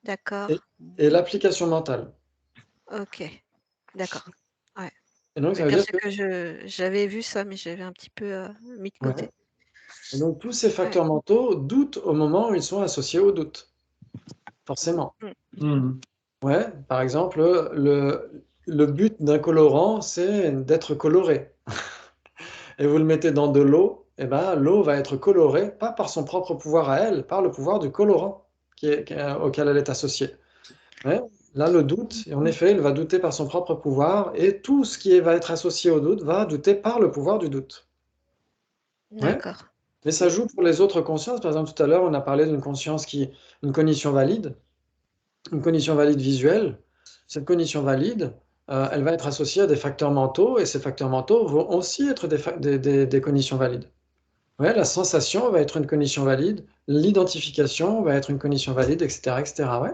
D: d'accord.
A: et l'application mentale.
D: Ok, d'accord. Ouais.
A: Et donc, ça
D: Oui,
A: veut dire
D: parce
A: que
D: que j'avais vu ça, mais j'avais un petit peu mis de
A: ouais.
D: côté.
A: Et donc, tous ces
D: Ouais.
A: facteurs mentaux doutent au moment où ils sont associés au doute, forcément.
D: Mm.
F: Mhm.
A: Ouais, par exemple, le but d'un colorant, c'est d'être coloré. Et vous le mettez dans de l'eau, et ben, l'eau va être colorée, pas par son propre pouvoir à elle, par le pouvoir du colorant auquel elle est associée. Ouais. Là, le doute, en effet, il va douter par son propre pouvoir, et tout ce qui va être associé au doute va douter par le pouvoir du doute. Ouais.
D: D'accord.
A: Mais ça joue pour les autres consciences. Par exemple, tout à l'heure, on a parlé d'une conscience une cognition valide, une cognition valide visuelle. Cette cognition valide, elle va être associée à des facteurs mentaux, et ces facteurs mentaux vont aussi être des cognitions valides. Ouais, la sensation va être une cognition valide, l'identification va être une cognition valide, etc., etc. Ouais.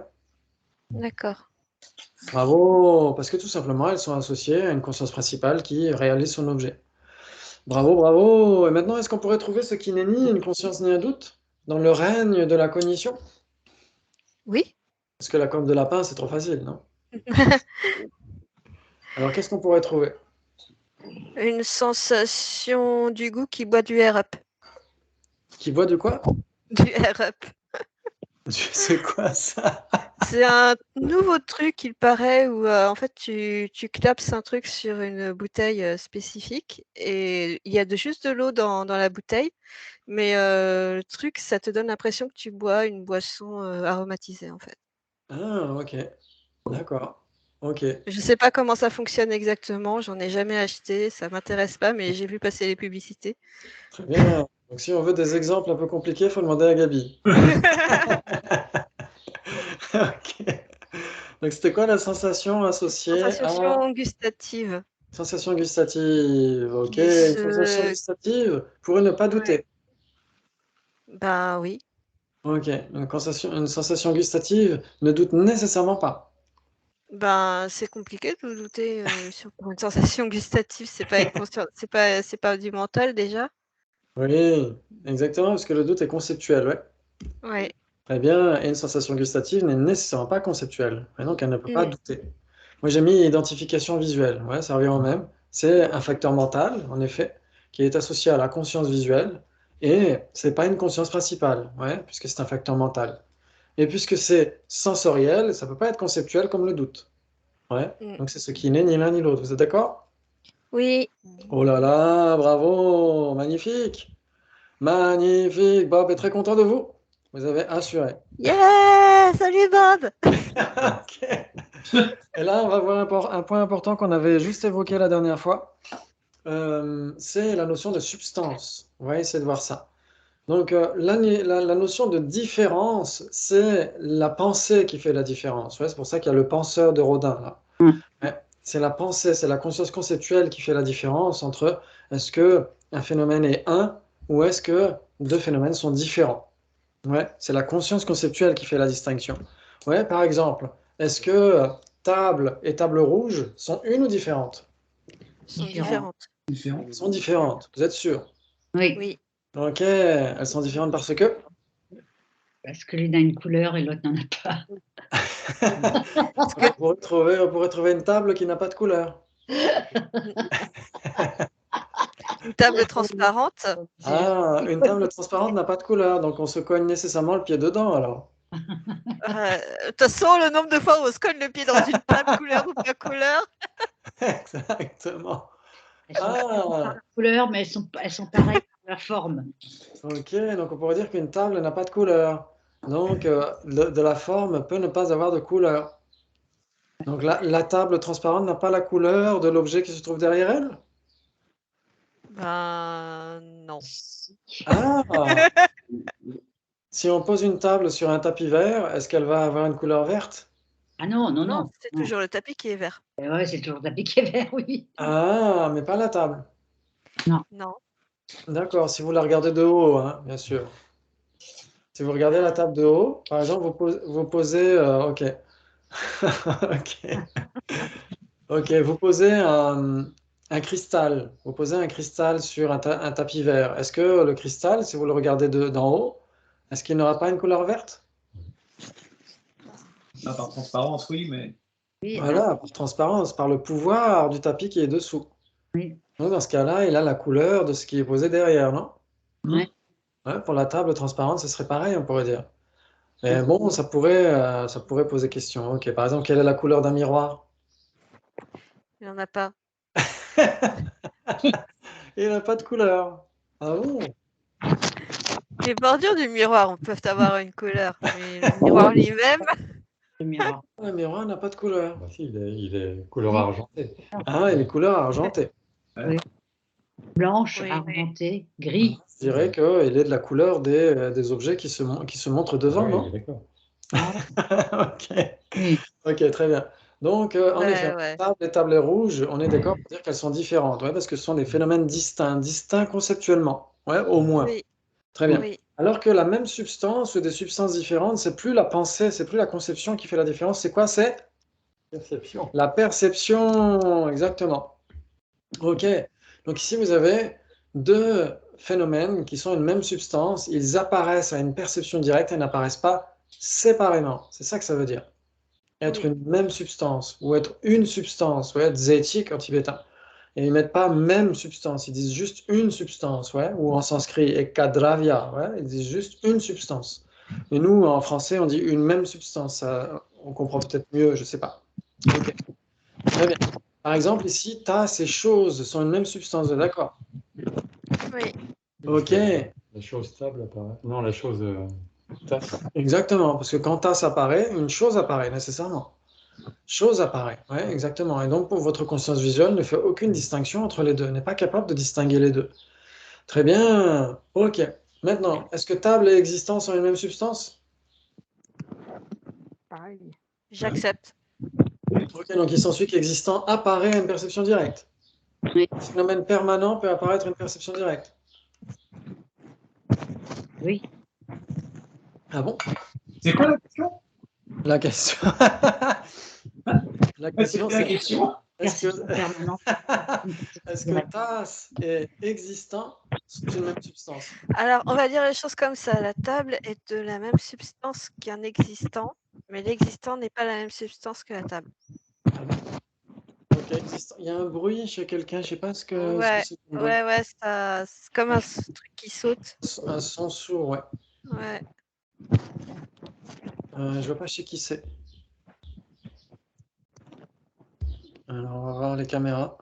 D: D'accord.
A: Bravo, parce que tout simplement, elles sont associées à une conscience principale qui réalise son objet. Bravo, bravo. Et maintenant, est-ce qu'on pourrait trouver ce qui n'est ni une conscience ni un doute dans le règne de la cognition?
D: Oui.
A: Parce que la com de lapin, c'est trop facile, non? Alors, qu'est-ce qu'on pourrait trouver?
D: Une sensation du goût qui boit du air up.
A: Qui boit du quoi?
D: Du air up.
A: Je sais quoi ça?
D: C'est un nouveau truc, il paraît, où en fait tu clapses un truc sur une bouteille spécifique et il y a juste de l'eau dans la bouteille, mais le truc, ça te donne l'impression que tu bois une boisson aromatisée en fait.
A: Ah, ok. D'accord. Ok.
D: Je sais pas comment ça fonctionne exactement, j'en ai jamais acheté, ça m'intéresse pas, mais j'ai vu passer les publicités.
A: Très bien. Donc, si on veut des exemples un peu compliqués, il faut demander à Gabi. Ok. Donc, c'était quoi la sensation associée à
D: Sensation gustative.
A: sensation gustative? Ok.
D: Qui
A: Une sensation
D: se
A: gustative pour ne pas
D: Ouais,
A: douter.
D: bah oui.
A: Ok. Une sensation gustative ne doute nécessairement pas.
D: Ben, c'est compliqué de douter pour une sensation gustative, c'est pas du mental déjà.
A: Oui, exactement, parce que le doute est conceptuel, ouais.
D: Ouais.
A: Très bien, et une sensation gustative n'est nécessairement pas conceptuelle, et donc elle ne peut pas
D: Mm.
A: douter. Moi j'ai mis identification visuelle, ouais, ça revient au même. C'est un facteur mental, en effet, qui est associé à la conscience visuelle, et c'est pas une conscience principale, ouais, puisque c'est un facteur mental. Et puisque c'est sensoriel, ça peut pas être conceptuel comme le doute. Ouais,
D: Mm.
A: donc c'est ce qui n'est ni l'un ni l'autre. Vous êtes d'accord?
D: Oui.
A: Oh là là, bravo, magnifique! Magnifique, Bob est très content de vous. Vous avez assuré.
D: Yeah! Salut Bob!
A: Ok. Et là, on va voir un point important qu'on avait juste évoqué la dernière fois. C'est la notion de substance. On va essayer de voir ça. Donc, la notion de différence, c'est la pensée qui fait la différence. Ouais, c'est pour ça qu'il y a le penseur de Rodin là. Ouais. c'est la pensée, c'est la conscience conceptuelle qui fait la différence entre est-ce que un phénomène est un ou est-ce que deux phénomènes sont différents. Ouais, c'est la conscience conceptuelle qui fait la distinction. Ouais, par exemple, est-ce que table et table rouge sont une ou différentes?
D: Sont
C: Différent.
D: différentes.
A: Elles sont différentes, vous êtes sûr?
C: Oui,
D: Oui.
A: Ok, elles sont différentes parce que
C: parce que l'une a une couleur et l'autre n'en a pas.
A: on pourrait trouver une table qui n'a pas de couleur.
D: Une table transparente.
A: Ah, une table transparente n'a pas de couleur, donc on se cogne nécessairement le pied dedans alors.
D: De toute façon, le nombre de fois où on se colle le pied dans une table, couleur ou pas couleur.
A: Exactement.
C: Elles sont
A: Ah,
C: par la couleur, mais elles sont pareilles par la forme.
A: ok, donc on pourrait dire qu'une table n'a pas de couleur. Donc de la forme peut ne pas avoir de couleur. Donc la table transparente n'a pas la couleur de l'objet qui se trouve derrière elle?
D: Ben non.
A: Ah, si on pose une table sur un tapis vert, est-ce qu'elle va avoir une couleur verte?
C: Ah non, non,
D: Non,
C: non.
D: c'est
C: non.
D: toujours le tapis qui est vert.
C: Ouais, c'est toujours tapis qui est vert, oui.
A: Ah, mais pas la table.
D: Non.
A: D'accord, si vous la regardez de haut, hein, bien sûr. Si vous regardez la table de haut, par exemple, vous posez, ok, ok, ok, vous posez un cristal. Vous posez un cristal sur un tapis vert. Est-ce que le cristal, si vous le regardez d'en haut, est-ce qu'il n'aura pas une couleur verte?
F: Ah, par transparence, oui, mais
C: Oui,
A: Voilà, par transparence, par le pouvoir du tapis qui est dessous.
C: oui.
A: Donc, dans ce cas-là, il a la couleur de ce qui est posé derrière, non?
C: Ouais.
A: Ouais, pour la table transparente, ce serait pareil, on pourrait dire. Mais bon, ça pourrait poser question. Ok, par exemple, quelle est la couleur d'un miroir?
D: Il n'y en a pas.
A: Il n'a pas de couleur. Ah bon?
D: Les bordures du miroir peuvent avoir une couleur, mais le miroir lui-même.
C: Le miroir.
A: Le miroir n'a pas de couleur.
E: Bah, si, il est couleur argentée.
A: Ah, il est couleur argentée.
C: Blanche,
D: Oui.
C: argentée, gris.
A: Je dirais qu'il est de la couleur des objets qui se montrent devant,
E: Ah,
A: non?
E: oui, d'accord.
A: Ok.
C: Oui.
A: Ok, très bien. Donc, en
D: Ouais,
A: effet,
D: ouais.
A: table et table rouge, on est d'accord pour dire qu'elles sont différentes, ouais, parce que ce sont des phénomènes distincts conceptuellement, ouais, au moins.
D: Oui.
A: Très bien.
D: Oui.
A: Alors que la même substance ou des substances différentes, c'est plus la pensée, c'est plus la conception qui fait la différence. C'est quoi? C'est
E: Perception.
A: la perception, exactement. Ok. Donc ici, vous avez deux phénomènes qui sont une même substance. Ils apparaissent à une perception directe et n'apparaissent pas séparément. C'est ça que ça veut dire. Être
D: Oui.
A: une même substance ou être une substance, ouais, zétique en tibétain. Et ils mettent pas même substance, ils disent juste une substance, ouais, ou en sanskrit ekadravya, ouais, ils disent juste une substance. Et nous, en français, on dit une même substance. On comprend peut-être mieux, je sais pas. Ok. Très bien. Par exemple, ici, tasse et chose sont une même substance, vous êtes d'accord?
D: Oui.
A: Ok,
E: La chose stable apparaît. Non, la chose tasse.
A: exactement, parce que quand tasse apparaît, une chose apparaît nécessairement. Chose apparaît, ouais, exactement. Et donc, pour votre conscience visuelle, ne fait aucune distinction entre les deux, n'est pas capable de distinguer les deux. Très bien, ok. Maintenant, est-ce que table et existence sont une même substance?
G: Pareil.
D: J'accepte.
A: Ok, donc il s'ensuit qu'existant apparaît à une perception directe.
C: Oui.
A: Un phénomène permanent peut apparaître à une perception directe.
C: Oui.
A: Ah bon?
F: c'est quoi la question?
A: La question. La question,
F: C'était la
A: c'est
F: question.
C: Perception permanente.
A: est-ce que tasse et existant sont une même substance?
D: Alors, on va dire les choses comme ça. La table est de la même substance qu'un existant, mais l'existant n'est pas la même substance que la table.
A: Ah bon? Ok, existant. Il y a un bruit chez quelqu'un, je sais pas ce que
D: Ouais,
A: c'est comme bruit.
D: ouais, ça, c'est comme un truc qui saute.
A: Un son sourd, ouais.
D: Ouais.
A: Je vois pas chez qui c'est. Alors, on va voir les caméras.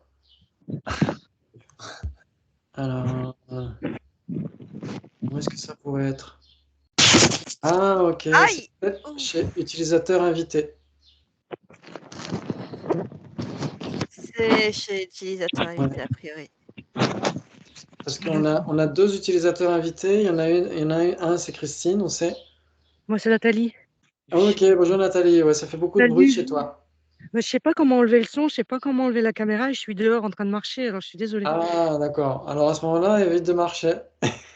A: Alors, où est-ce que ça pourrait être? Ah, ok.
D: Aïe!
A: C'est peut-être chez utilisateur invité.
D: C'est chez l'utilisateur invité, a priori.
A: Parce on a deux utilisateurs invités. Il y en a un, c'est Christine, on sait.
H: Moi, c'est Nathalie.
A: Ah, ok, bonjour Nathalie. Ouais, ça fait beaucoup de bruit
H: Salut.
A: chez toi.
H: Je sais pas comment enlever le son, je sais pas comment enlever la caméra et je suis dehors en train de marcher, alors je suis désolée.
A: Ah, d'accord. Alors à ce moment-là, évite de marcher.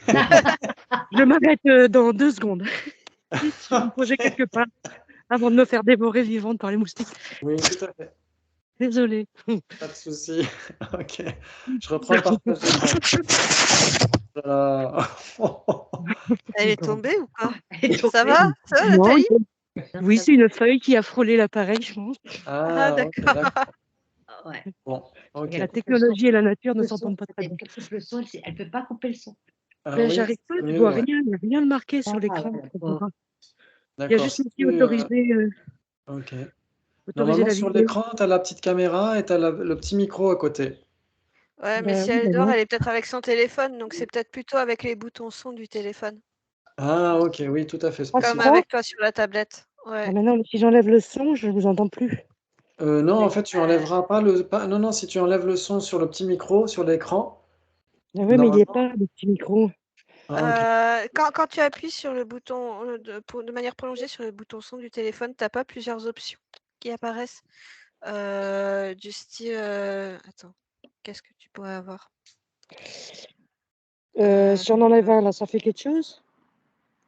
H: Je m'arrête dans 2 secondes. Juste, je vais me poser
A: Ok.
H: quelque part avant de me faire dévorer vivante par les moustiques.
A: Oui, tout à fait.
H: Désolée.
A: Pas de souci. Ok. Je reprends le partage d'écran. Voilà.
D: Elle est tombée ou quoi?
C: Elle est tombée.
D: Ça va? Ça va,
H: Non,
D: Nathalie?
H: oui, c'est une feuille qui a frôlé l'appareil, je pense.
D: Ah,
A: Ah, ok,
D: d'accord.
A: d'accord.
C: Ouais.
A: Bon, ok.
H: La technologie et la nature ne
C: Le
H: s'entendent
C: son,
H: pas très bien.
C: elle touche le son, elle ne peut pas couper le son.
A: Ah
H: Ben,
A: oui,
H: j'arrive pas,
A: c'est
H: je
A: mieux,
H: vois
A: ouais.
H: rien, il n'y a rien de marqué sur
C: Ah,
H: l'écran.
C: voilà.
H: Je comprends pas. Il y a
A: D'accord.
H: juste
A: Si
H: ici
A: tu,
H: autoriser
A: Normalement,
H: la
A: sur
H: vidéo.
A: l'écran, tu as la petite caméra et tu as le petit micro à côté.
D: Ouais, mais
H: Ben
D: si
H: oui,
D: elle
H: ben
D: dort,
H: non.
D: elle est peut-être avec son téléphone, donc c'est peut-être plutôt avec les boutons son du téléphone.
A: Ah, ok, oui, tout à fait, c'est
H: Ah,
D: Comme
A: possible.
H: ça
D: avec toi sur la tablette.
H: Ah,
D: Ouais.
H: mais non, mais si j'enlève le son, je vous entends plus.
A: Non, en fait, tu enlèveras pas le. Non, non, si tu enlèves le son sur le petit micro, sur l'écran,
H: Ah oui, mais il n'y est
A: normalement.
H: pas, le petit micro.
A: Ah, ok.
D: Quand tu appuies sur le bouton de manière prolongée sur le bouton son du téléphone, tu n'as pas plusieurs options qui apparaissent du style. Attends, qu'est-ce que tu pourrais avoir?
H: Si on enlève un, là, ça fait quelque chose?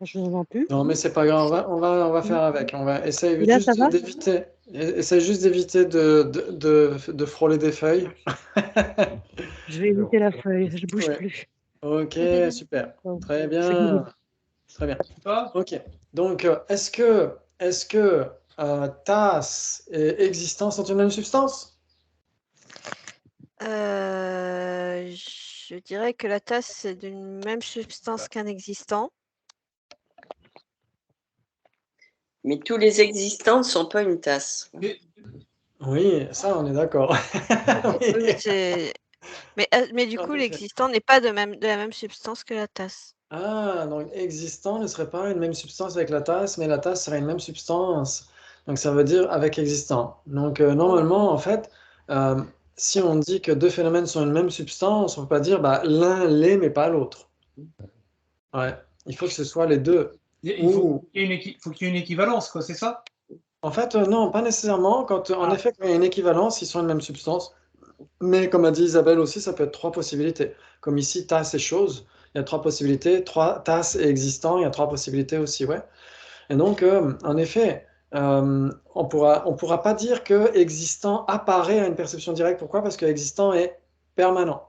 H: Je vous entends plus.
A: Non, mais c'est pas grave, on va faire avec. On va essayer
H: Et là, ça
A: juste
H: va?
A: d'éviter. Essaye juste d'éviter de frôler des feuilles.
H: Je vais éviter la feuille, je bouge
A: Ouais.
H: plus.
A: Ok, super.
H: Oh,
A: Très
H: c'est
A: bien.
H: horrible.
A: Très bien.
F: Pas
A: Ok. Donc, est-ce que tasse et existence sont une même substance?
D: Je dirais que la tasse, c'est d'une même substance qu'un existant.
B: Mais tous les existants ne sont pas une tasse.
A: Oui, ça, on est d'accord.
D: Oui,
A: Oui.
D: mais du
A: En
D: coup,
A: effet.
D: l'existant n'est pas de la même substance que la tasse.
A: Ah, donc existant ne serait pas une même substance avec la tasse, mais la tasse serait une même substance. Donc ça veut dire avec existant. Donc normalement, en fait, euh, si on dit que deux phénomènes sont une même substance, on ne peut pas dire bah, l'un l'est mais pas l'autre. Ouais, il faut que ce soit les deux.
F: Il faut
A: Ou,
F: qu'il y ait une équivalence, quoi, c'est ça?
A: en fait, non, pas nécessairement. En
F: Ah.
A: effet, quand il y a une équivalence, ils sont une même substance. Mais comme a dit Isabelle aussi, ça peut être trois possibilités. Comme ici, tasse et chose, il y a trois possibilités. Trois tasses et existant, il y a trois possibilités aussi, ouais. Et donc, en effet, on pourra pas dire que existant apparaît à une perception directe. Pourquoi? Parce que existant est permanent.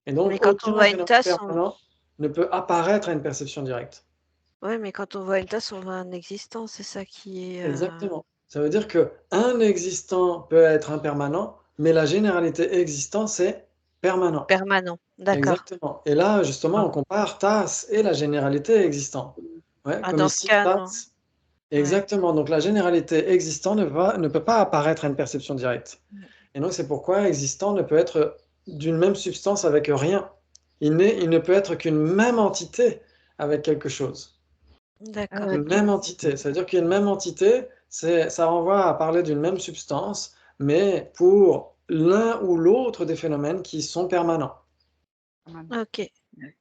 A: Et donc,
D: Mais quand on
A: aucun
D: voit une
A: phénomène
D: tasse,
A: permanent ne peut apparaître à une perception directe.
D: ouais, mais quand on voit une tasse, on voit un existant, c'est ça qui est.
A: Exactement. Ça veut dire que un existant peut être impermanent, mais la généralité existant, c'est permanent.
D: Permanent. D'accord.
A: Exactement. Et là, justement, on compare tasse et la généralité existant. Ouais,
D: Ah,
A: comme
D: dans ce
A: ici,
D: cas, non.
A: tasse.
D: Ouais.
A: Exactement. Donc la généralité existant ne peut pas apparaître à une perception directe. Et donc c'est pourquoi existant ne peut être d'une même substance avec rien. Il ne peut être qu'une même entité avec quelque chose.
D: D'accord.
A: Une même entité. C'est-à-dire qu'une même entité, ça renvoie à parler d'une même substance, mais pour l'un ou l'autre des phénomènes qui sont permanents.
D: Ok.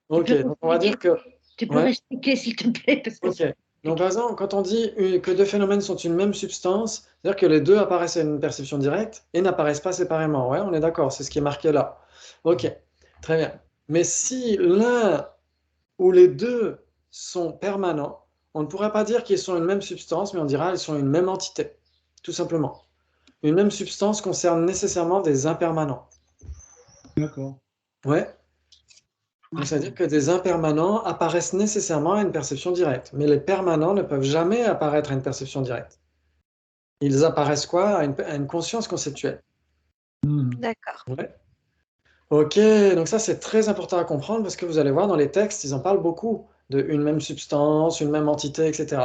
A: Ok, donc on va dire que.
C: Tu peux
A: Ouais.
C: m'expliquer, s'il te plaît, parce que
A: Ok. Donc, par exemple, quand on dit que deux phénomènes sont une même substance, c'est-à-dire que les deux apparaissent à une perception directe et n'apparaissent pas séparément. Ouais, on est d'accord, c'est ce qui est marqué là. Ok, très bien. Mais si l'un ou les deux sont permanents, on ne pourrait pas dire qu'ils sont une même substance, mais on dira qu'ils sont une même entité, tout simplement. Une même substance concerne nécessairement des impermanents.
F: D'accord.
A: Ouais. Donc, c'est-à-dire que des impermanents apparaissent nécessairement à une perception directe, mais les permanents ne peuvent jamais apparaître à une perception directe. Ils apparaissent quoi? À une conscience conceptuelle.
D: D'accord.
A: Ouais. Ok, donc ça c'est très important à comprendre parce que vous allez voir dans les textes, ils en parlent beaucoup de une même substance, une même entité, etc.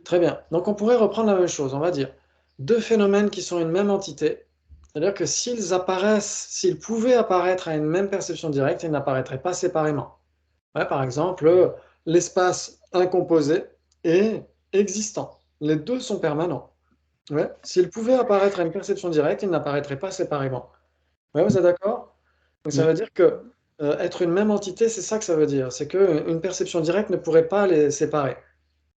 A: Très bien. Donc on pourrait reprendre la même chose. On va dire deux phénomènes qui sont une même entité. C'est-à-dire que s'ils pouvaient apparaître à une même perception directe, ils n'apparaîtraient pas séparément. Ouais, par exemple, l'espace incomposé et existant. Les deux sont permanents. Ouais. S'ils pouvaient apparaître à une perception directe, ils n'apparaîtraient pas séparément. Ouais, vous êtes d'accord? Donc ça
F: Oui.
A: veut dire que être une même entité, c'est ça que ça veut dire. C'est qu'une perception directe ne pourrait pas les séparer.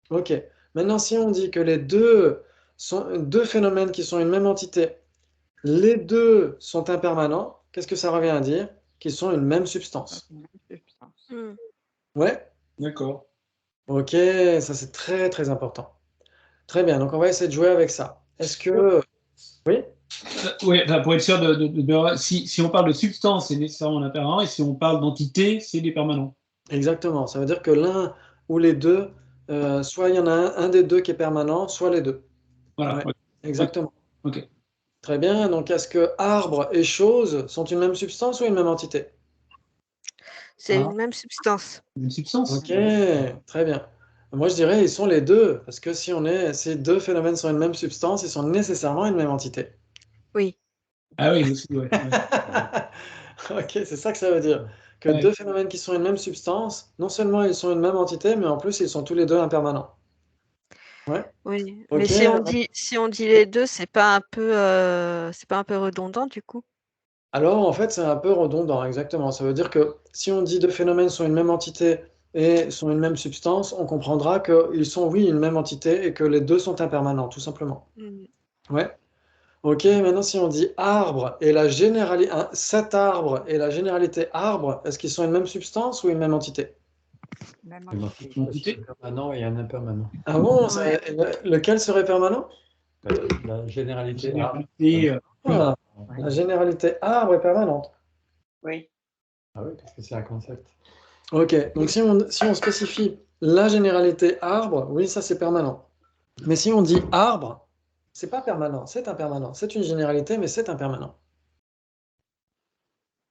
A: Ok. Maintenant, si on dit que les deux sont deux phénomènes qui sont une même entité, les deux sont impermanents, qu'est-ce que ça revient à dire? Qu'ils sont une même substance.
D: Hmm.
A: Ouais?
F: D'accord.
A: Ok, ça c'est très très important. Très bien, donc on va essayer de jouer avec ça. Est-ce que... Oui?
F: Oui, pour être sûr si on parle de substance, c'est nécessairement l'impermanent, et si on parle d'entité, c'est des permanents.
A: Exactement, ça veut dire que l'un ou les deux, soit il y en a un des deux qui est permanent, soit les deux.
F: Voilà.
A: Ouais,
F: Ouais.
A: exactement.
F: Ok.
A: Très bien, donc est-ce que arbre et chose sont une même substance ou une même entité?
D: C'est
F: Ah.
D: une même substance.
F: Une substance.
A: Ok, très bien. Moi je dirais ils sont les deux, parce que si ces deux phénomènes sont une même substance, ils sont nécessairement une même entité.
D: Oui.
F: Ah oui, aussi, ouais.
A: Ok, c'est ça que ça veut dire. Que
F: Ouais.
A: deux phénomènes qui sont une même substance, non seulement ils sont une même entité, mais en plus ils sont tous les deux impermanents. Ouais.
D: Oui.
A: Ok.
D: Mais si on dit les deux, c'est pas un peu redondant du coup.
A: Alors en fait c'est un peu redondant, exactement. Ça veut dire que si on dit deux phénomènes sont une même entité et sont une même substance, on comprendra qu'ils sont oui une même entité et que les deux sont impermanents, tout simplement.
D: Hmm.
A: Ouais. Ok, maintenant si on dit arbre et la généralité, cet arbre et la généralité arbre, est-ce qu'ils sont une même substance ou une même entité?
G: Même
E: Il
G: entité.
E: marque
F: Entité.
E: un permanent et un impermanent.
A: Ah bon,
D: Ouais.
A: lequel serait permanent?
E: La généralité.
F: Généralité,
A: Ah, la généralité arbre est permanente.
B: Oui.
E: Ah oui, parce que c'est un concept.
A: Ok, donc si on spécifie la généralité arbre, oui, ça c'est permanent. Mais si on dit arbre, c'est pas permanent, c'est impermanent. C'est une généralité, mais c'est impermanent.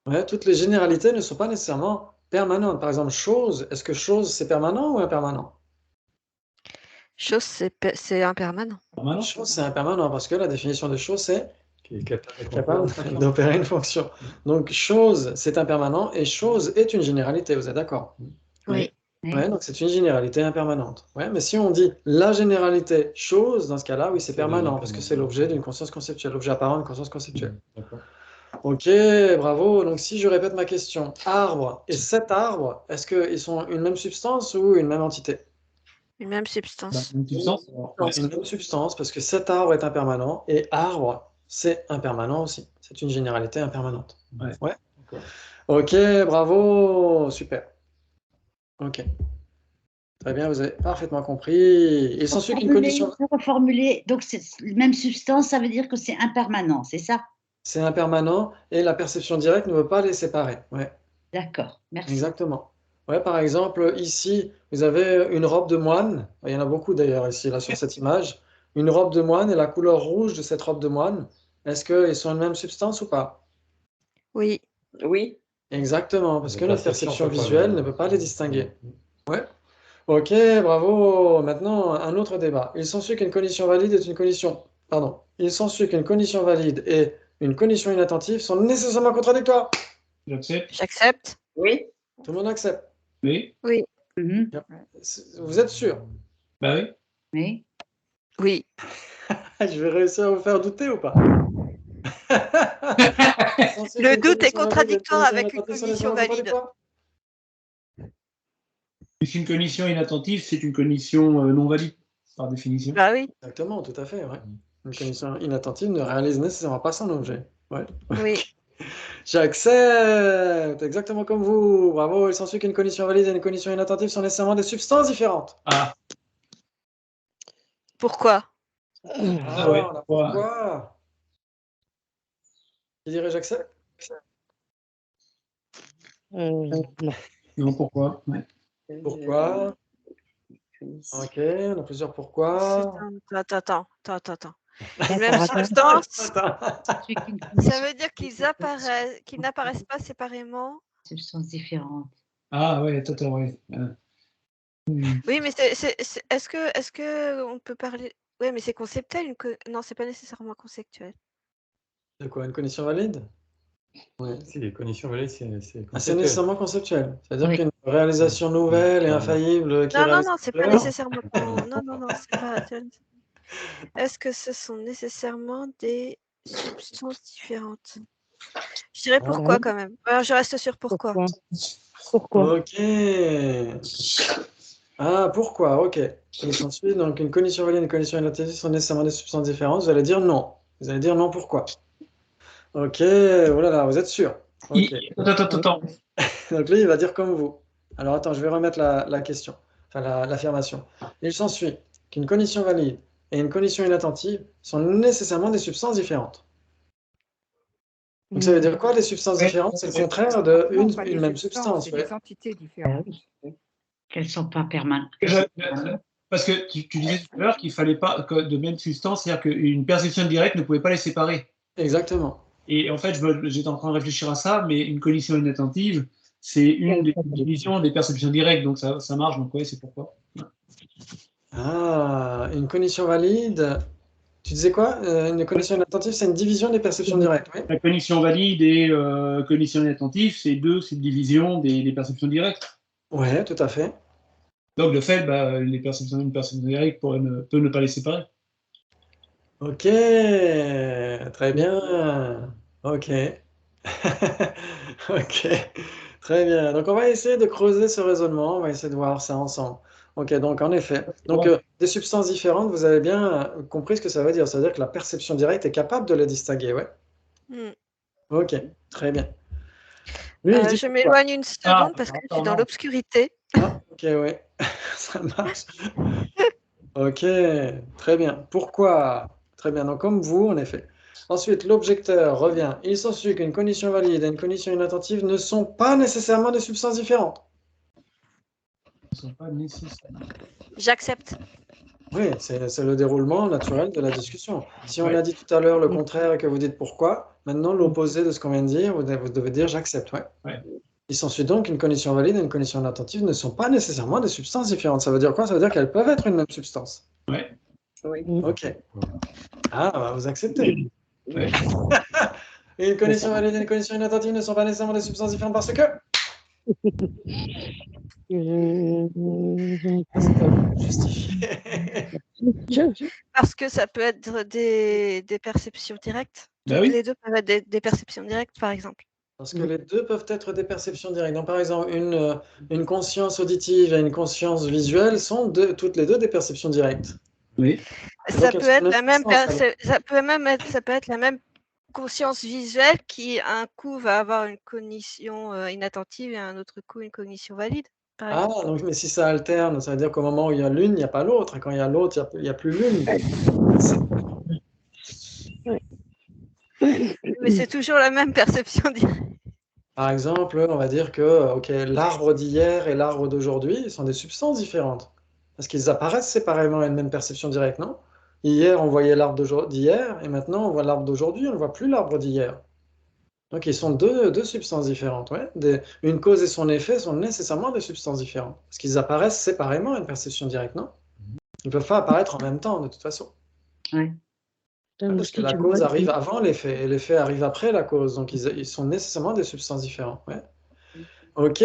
A: Ouais, toutes les généralités ne sont pas nécessairement permanentes. Par exemple, chose, est-ce que chose c'est permanent ou impermanent?
D: Chose, c'est impermanent.
F: permanent.
A: Chose c'est impermanent parce que la définition de chose c'est
E: Qui est capable
A: capable d'opérer une fonction. Donc chose c'est impermanent et chose est une généralité, vous êtes d'accord?
D: Oui.
A: Ouais, donc c'est une généralité impermanente. Ouais, mais si on dit la généralité chose, dans ce cas-là, oui, c'est permanent, parce que c'est l'objet d'une conscience conceptuelle, l'objet apparent d'une conscience conceptuelle.
E: D'accord.
A: Ok, bravo. Donc si je répète ma question, arbre et cet arbre, est-ce qu'ils sont une même substance ou une même entité?
D: Une même substance.
F: Une substance. Ouais.
A: Une même substance, parce que cet arbre est impermanent et arbre, c'est impermanent aussi. C'est une généralité impermanente.
F: Ouais.
A: Ouais.
E: D'accord.
A: Ok, bravo, super. Ok. Très bien, vous avez parfaitement compris. Il s'ensuit qu'une condition.
C: Pour reformuler, donc c'est la même substance, ça veut dire que c'est impermanent, c'est ça?
A: C'est impermanent et la perception directe ne veut pas les séparer. Ouais,
C: D'accord, merci.
A: exactement. Ouais, par exemple, ici, vous avez une robe de moine. Il y en a beaucoup d'ailleurs ici, là, sur cette image. Une robe de moine et la couleur rouge de cette robe de moine. Est-ce qu'ils sont une même substance ou pas?
D: Oui.
B: Oui.
A: Exactement, parce
E: La
A: que notre
E: perception
A: perception
E: peut pas
A: visuelle
E: les-
A: ne peut pas les distinguer. Ouais. Ok, bravo. Maintenant, un autre débat. Il s'ensuit qu'une condition valide est une condition. Pardon. Il s'ensuit qu'une condition valide et une condition inattentive sont nécessairement contradictoires.
F: J'accepte.
D: J'accepte.
B: Oui.
A: Tout le monde accepte.
F: Oui.
D: Oui.
C: Mhm.
A: Vous êtes sûr?
F: Bah oui.
C: Oui.
D: Oui.
A: Je vais réussir à vous faire douter ou pas?
D: Le doute est contradictoire avec une
A: condition
D: condition valide.
F: Si une condition inattentive, c'est une condition non valide, par définition.
D: Bah oui.
A: Exactement, tout à fait. Ouais. Une condition inattentive ne réalise nécessairement pas son objet. Ouais.
D: Oui.
A: J'accepte, exactement comme vous. Bravo, il s'ensuit qu'une condition valide et une condition inattentive sont nécessairement des substances différentes.
F: Ah,
D: Pourquoi?
F: ah ouais.
A: Alors, pourquoi? Qui dirait j'accepte?
H: Non.
F: Non, pourquoi? Ouais.
A: Pourquoi? Ok, on a plusieurs pourquoi.
D: Attends. Une même
H: Attends.
D: substance,
C: Celui qui
D: ça veut dire qu'ils n'apparaissent pas séparément.
C: substance différente.
F: Ah ouais, attends, ouais.
D: Oui, mais est-ce que on peut parler. Oui, mais c'est conceptuel. Non, c'est pas nécessairement conceptuel.
A: De quoi? Une condition valide? Ouais.
E: Si les conditions valides, c'est
A: C'est
E: conceptuel.
A: nécessairement conceptuel. C'est-à-dire
C: Oui.
A: qu'une réalisation nouvelle et infaillible qui
D: Non,
A: réalise
D: c'est pas nécessairement. Non, c'est pas. Est-ce que ce sont nécessairement des substances différentes? Je dirais pourquoi quand même. Alors, je reste sur pourquoi.
H: Pourquoi?
A: Ok. Ah, pourquoi? Ok. Il s'ensuit donc une cognition valide et une cognition inattentive sont nécessairement des substances différentes. Vous allez dire non. Vous allez dire non, pourquoi? Ok, oh là là, vous êtes sûr? Ok.
F: Attends.
A: Donc lui, il va dire comme vous. Alors attends, je vais remettre la question, enfin l'affirmation. Il s'ensuit qu'une cognition valide et une cognition inattentive sont nécessairement des substances différentes. Donc ça veut dire quoi, les substances
F: Ouais.
A: différentes? C'est le contraire
G: Non, pas
A: d'une
G: des
A: même
G: substances,
A: substance.
G: c'est
A: Ouais.
G: des entités différentes.
C: Qu'elles sont pas permanentes.
F: Parce que tu disais tout à l'heure qu'il fallait pas que de même substance, c'est-à-dire qu'une perception directe ne pouvait pas les séparer.
A: Exactement.
F: Et en fait, j'étais en train de réfléchir à ça, mais une cognition inattentive, c'est une des divisions des perceptions directes, donc ça marche, donc ouais, c'est pourquoi.
A: Ah, une cognition valide. Tu disais quoi? Une cognition inattentive, c'est une division des perceptions directes. Oui.
F: La cognition valide et cognition inattentive, c'est deux subdivisions des perceptions directes.
A: Ouais, tout à fait.
F: Donc, de fait, une perception directe peut ne pas les séparer.
A: Ok, très bien. Ok. Ok, très bien. Donc on va essayer de creuser ce raisonnement, on va essayer de voir ça ensemble. Ok, donc en effet, donc des substances différentes, vous avez bien compris ce que ça veut dire. Ça veut dire que la perception directe est capable de les distinguer, ouais.
D: Hmm.
A: Ok, très bien. Lui, il dit
D: Je
A: quoi?
D: m'éloigne une seconde parce que je suis dans
F: non.
D: l'obscurité.
A: Ah, ok, ouais, ça marche. Ok, très bien. Pourquoi? Très bien, donc comme vous, en effet. Ensuite, l'objecteur revient. Il s'ensuit qu'une condition valide et une condition inattentive ne sont pas nécessairement des substances différentes.
F: Ils ne sont pas nécessaires.
D: J'accepte.
A: Oui, c'est le déroulement naturel de la discussion. Si on
F: Ouais.
A: a dit tout à l'heure le contraire et que vous dites pourquoi, maintenant l'opposé de ce qu'on vient de dire, vous devez dire j'accepte. Ouais.
F: Ouais.
A: Il s'ensuit donc qu'une condition valide et une condition inattentive ne sont pas nécessairement des substances différentes. Ça veut dire quoi? Ça veut dire qu'elles peuvent être une même substance.
F: Ouais.
B: Oui.
A: Ok. Ah, bah, vous acceptez.
F: Ouais.
A: Et une condition valide et une condition inattentive ne sont pas nécessairement des substances différentes parce que... Ah, c'est à vous de justifier.
D: Parce que ça peut être des perceptions directes.
F: Bah
D: Toutes
F: oui.
D: les deux peuvent être des perceptions directes, par exemple.
A: Parce que les deux peuvent être des perceptions directes. Donc, par exemple, une conscience auditive et une conscience visuelle sont toutes les deux des perceptions directes.
F: Oui.
D: Ça
A: Donc,
D: peut
A: elles
D: être
A: sont
D: la même,
A: nécessaires.
D: ça peut être la même conscience visuelle qui, un coup, va avoir une cognition inattentive et un autre coup, une cognition valide, par
A: Ah,
D: exemple.
A: donc, mais si ça alterne, ça veut dire qu'au moment où il y a l'une, il n'y a pas l'autre. Et quand il y a l'autre, il n'y a plus l'une.
D: Mais c'est toujours la même perception directe.
A: Par exemple, on va dire que ok, l'arbre d'hier et l'arbre d'aujourd'hui sont des substances différentes. Parce qu'ils apparaissent séparément à une même perception directe, non? Hier, on voyait l'arbre d'hier, et maintenant, on voit l'arbre d'aujourd'hui, on ne voit plus l'arbre d'hier. Donc, ils sont deux substances différentes. Ouais. Une cause et son effet sont nécessairement des substances différentes. Parce qu'ils apparaissent séparément à une perception directe, non? Ils ne peuvent pas apparaître en même temps, de toute façon.
C: Ouais.
A: Parce que la cause arrive avant l'effet, et l'effet arrive après la cause. Donc, ils sont nécessairement des substances différentes. Ouais. Ok,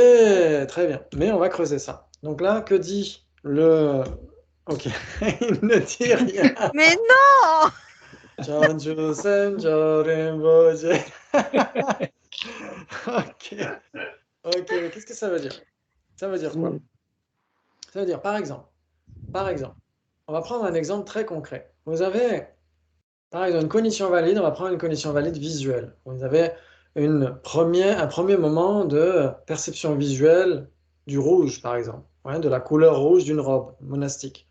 A: très bien. Mais on va creuser ça. Donc là, que dit le... Ok, il ne dit rien.
D: Mais non!
A: Ok, ok, mais qu'est-ce que ça veut dire? Ça veut dire quoi? Ça veut dire, par exemple, on va prendre un exemple très concret. Vous avez, par exemple, une cognition valide, on va prendre une cognition valide visuelle. Vous avez un premier moment de perception visuelle du rouge, par exemple, ouais, de la couleur rouge d'une robe monastique.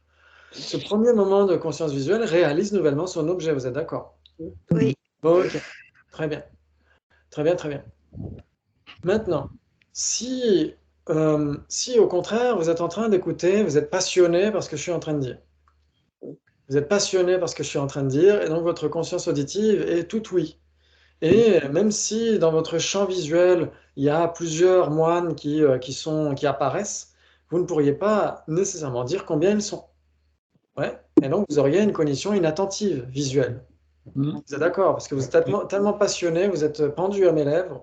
A: Ce premier moment de conscience visuelle réalise nouvellement son objet, vous êtes d'accord?
D: Oui.
A: Ok, très bien. Très bien, très bien. Maintenant, si au contraire, vous êtes en train d'écouter, vous êtes passionné par ce que je suis en train de dire. Vous êtes passionné par ce que je suis en train de dire, et donc votre conscience auditive est tout oui. Et même si dans votre champ visuel, il y a plusieurs moines qui apparaissent, vous ne pourriez pas nécessairement dire combien ils sont. Ouais. Et donc, vous auriez une cognition inattentive visuelle. Vous êtes d'accord? Parce que vous êtes tellement passionné, vous êtes pendu à mes lèvres.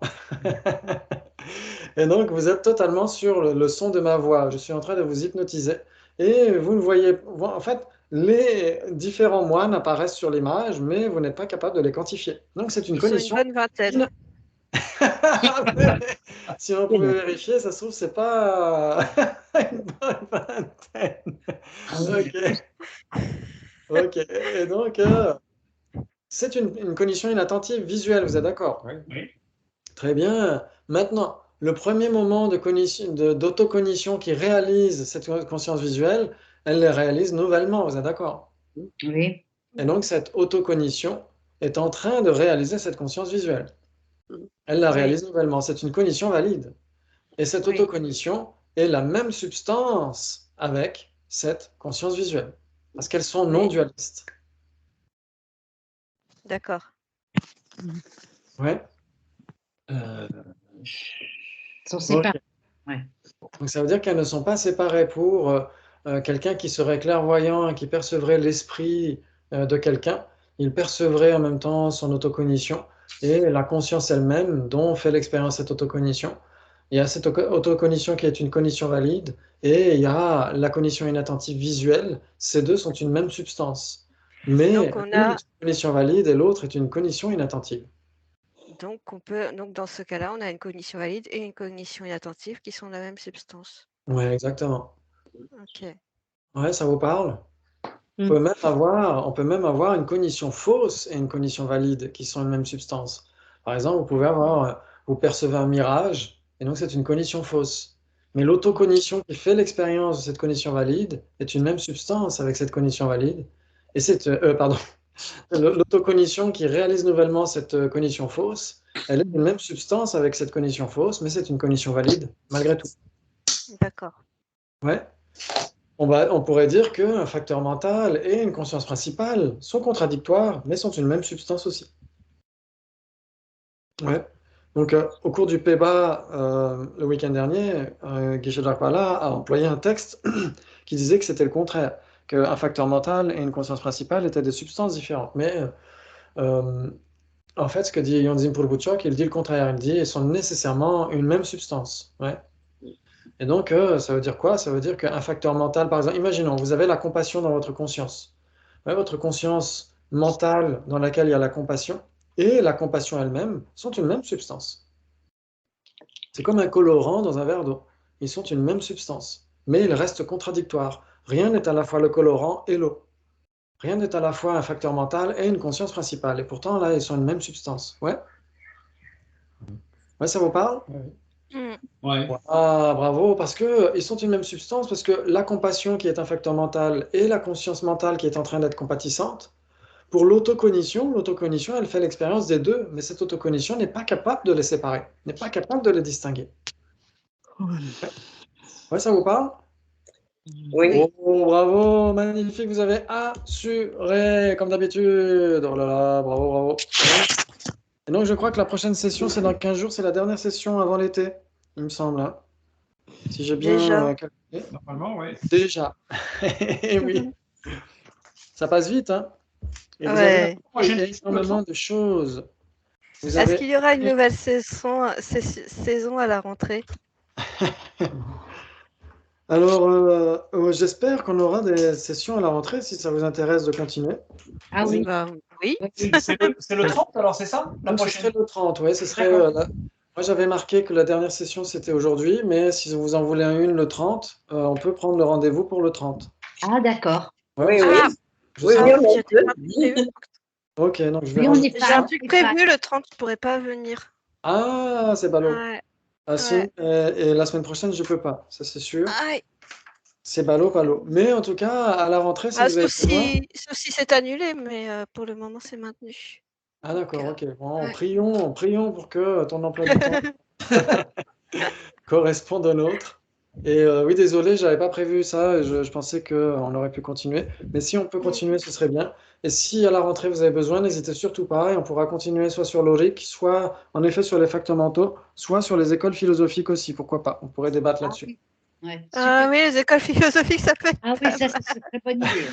A: Et donc, vous êtes totalement sur le son de ma voix. Je suis en train de vous hypnotiser. Et vous ne voyez... En fait, les différents moines apparaissent sur l'image, mais vous n'êtes pas capable de les quantifier. Donc, c'est une
D: Ils sont une
A: cognition...
D: bonne vingtaine.
A: Si on pouvait vérifier, ça se trouve, c'est pas une bonne vingtaine. Ok. Et donc, c'est une cognition inattentive visuelle, vous êtes d'accord?
F: Oui.
A: Très bien. Maintenant, le premier moment d'autocognition qui réalise cette conscience visuelle, elle les réalise nouvellement, vous êtes d'accord?
C: Oui.
A: Et donc, cette autocognition est en train de réaliser cette conscience visuelle. Elle la réalise nouvellement. C'est une cognition valide. Et cette
D: Oui.
A: autocognition est la même substance avec cette conscience visuelle. Parce qu'elles sont non dualistes.
D: D'accord.
A: Ouais.
C: Sont séparés.
A: Donc ça veut dire qu'elles ne sont pas séparées pour quelqu'un qui serait clairvoyant et qui percevrait l'esprit de quelqu'un. Il percevrait en même temps son autocognition et la conscience elle-même dont fait l'expérience cette autocognition. Il y a cette autocognition qui est une cognition valide et il y a la cognition inattentive visuelle. Ces deux sont une même substance. Mais
D: Donc, on
A: l'une
D: a-
A: est une cognition valide et l'autre est une cognition inattentive.
D: Donc, dans ce cas-là, on a une cognition valide et une cognition inattentive qui sont la même substance.
A: Oui, exactement.
D: Ok.
A: Ouais, ça vous parle? On
H: Mm.
A: peut même avoir une cognition fausse et une cognition valide qui sont une même substance. Par exemple, vous pouvez vous percevez un mirage, et donc c'est une cognition fausse. Mais l'autocognition qui fait l'expérience de cette cognition valide est une même substance avec cette cognition valide. Et l'autocognition qui réalise nouvellement cette cognition fausse, elle est une même substance avec cette cognition fausse, mais c'est une cognition valide malgré tout.
D: D'accord.
A: Ouais. On pourrait dire qu'un facteur mental et une conscience principale sont contradictoires, mais sont une même substance aussi. Ouais. Donc, au cours du PEBA, le week-end dernier, Guichet Darpala a employé un texte qui disait que c'était le contraire, qu'un facteur mental et une conscience principale étaient des substances différentes. Mais en fait, ce que dit Yonzin Pulbuchok, il dit le contraire. Il dit qu'ils sont nécessairement une même substance. Ouais. Et donc, ça veut dire quoi? Ça veut dire qu'un facteur mental, par exemple, imaginons, vous avez la compassion dans votre conscience. Ouais, votre conscience mentale dans laquelle il y a la compassion et la compassion elle-même sont une même substance. C'est comme un colorant dans un verre d'eau. Ils sont une même substance, mais ils restent contradictoires. Rien n'est à la fois le colorant et l'eau. Rien n'est à la fois un facteur mental et une conscience principale. Et pourtant, là, ils sont une même substance. Ouais? Ouais, ça vous parle?
D: Mm.
F: Ouais.
A: Ah, bravo, parce que ils sont une même substance, parce que la compassion qui est un facteur mental et la conscience mentale qui est en train d'être compatissante, pour l'autocognition, elle fait l'expérience des deux, mais cette autocognition n'est pas capable de les séparer, n'est pas capable de les distinguer. Ouais, ça vous parle?
B: Oui.
A: Oh, bravo, magnifique, vous avez assuré, comme d'habitude. Oh là là, bravo, bravo. Et donc, je crois que la prochaine session, c'est dans 15 jours, c'est la dernière session avant l'été, il me semble. Hein. Si j'ai bien
D: Déjà.
A: calculé.
F: Normalement, oui.
A: Déjà. Et oui. Ça passe vite, hein? Et vous
D: Ouais.
A: avez énormément de choses.
D: Est-ce qu'il y aura une nouvelle saison à la rentrée?
A: Alors, j'espère qu'on aura des sessions à la rentrée, si ça vous intéresse de continuer.
C: Ah oui.
D: Bah, oui.
I: C'est le 30, alors c'est ça? La
A: Donc, ce
I: prochaine?
A: serait le 30, oui. Ce serait,
I: D'accord.
A: moi, j'avais marqué que la dernière session, c'était aujourd'hui, mais si vous en voulez une le 30, on peut prendre le rendez-vous pour le 30.
C: Ah, d'accord.
A: Ouais,
B: Oui, oui.
D: Ah,
A: je
B: Oui,
A: sais-
B: oui, on
D: j'étais
B: peut.
D: pas prévue.
A: Ok, donc je vais
C: Oui, on
A: rajouter
C: est
D: J'ai un
C: pas.
D: truc prévu le 30, je pourrais pas venir.
A: Ah, c'est ballot.
D: Ouais.
A: Ah, si, et la semaine prochaine, je peux pas, ça c'est sûr.
D: Aïe.
A: C'est ballot. Mais en tout cas, à la rentrée, si
D: Ah,
A: vous avez
D: sauf
A: besoin...
D: si c'est annulé, mais pour le moment c'est maintenu.
A: Ah d'accord, ok. Bon,
D: Ouais.
A: prions pour que ton emploi du temps corresponde au nôtre. Et oui, désolé, j'avais pas prévu ça. Et je pensais qu'on aurait pu continuer. Mais si on peut continuer, ce serait bien. Et si à la rentrée vous avez besoin, n'hésitez surtout pas. Et on pourra continuer soit sur l'ORIC, soit en effet sur les facteurs mentaux, soit sur les écoles philosophiques aussi. Pourquoi pas? On pourrait débattre là-dessus.
C: oui. Ouais,
D: Ah
C: super.
D: oui, les écoles philosophiques, ça peut être
C: Ah oui, ça, c'est une très bonne idée.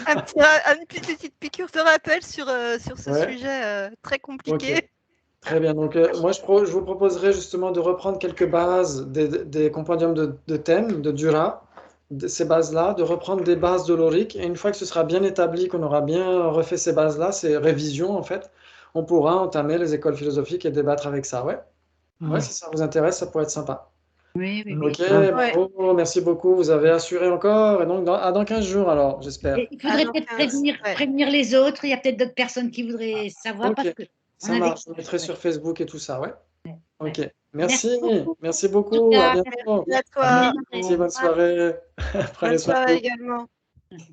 D: une petite piqûre de rappel sur ce
A: Ouais.
D: sujet très compliqué.
A: Ok. Très bien. Donc, moi, je vous proposerai justement de reprendre quelques bases des compendiums de thèmes, de Dura, de ces bases-là, de reprendre des bases de l'Oric. Et une fois que ce sera bien établi, qu'on aura bien refait ces bases-là, ces révisions, en fait, on pourra entamer les écoles philosophiques et débattre avec ça. Ouais. Ouais, si ça vous intéresse, ça pourrait être sympa.
C: Oui, oui, oui.
A: Ok,
D: Ouais.
A: bravo, merci beaucoup. Vous avez assuré encore. Et donc, dans 15 jours, alors, j'espère.
C: Et il faudrait
D: donc,
C: peut-être
D: ouais.
C: prévenir les autres. Il y a peut-être d'autres personnes qui voudraient savoir parce
A: Ok,
C: que
A: ça
C: on a
A: marche.
C: des-
A: Je mettrai sur Facebook et tout ça, ouais. Ok,
C: Merci
A: merci.
C: beaucoup.
A: Merci beaucoup. À
C: Lucas.
A: bientôt.
D: Merci à
A: À
D: toi.
A: bientôt. Merci, bonne soirée. Prenez
D: Bonne
A: soin de
D: soirée
A: vous.
D: également.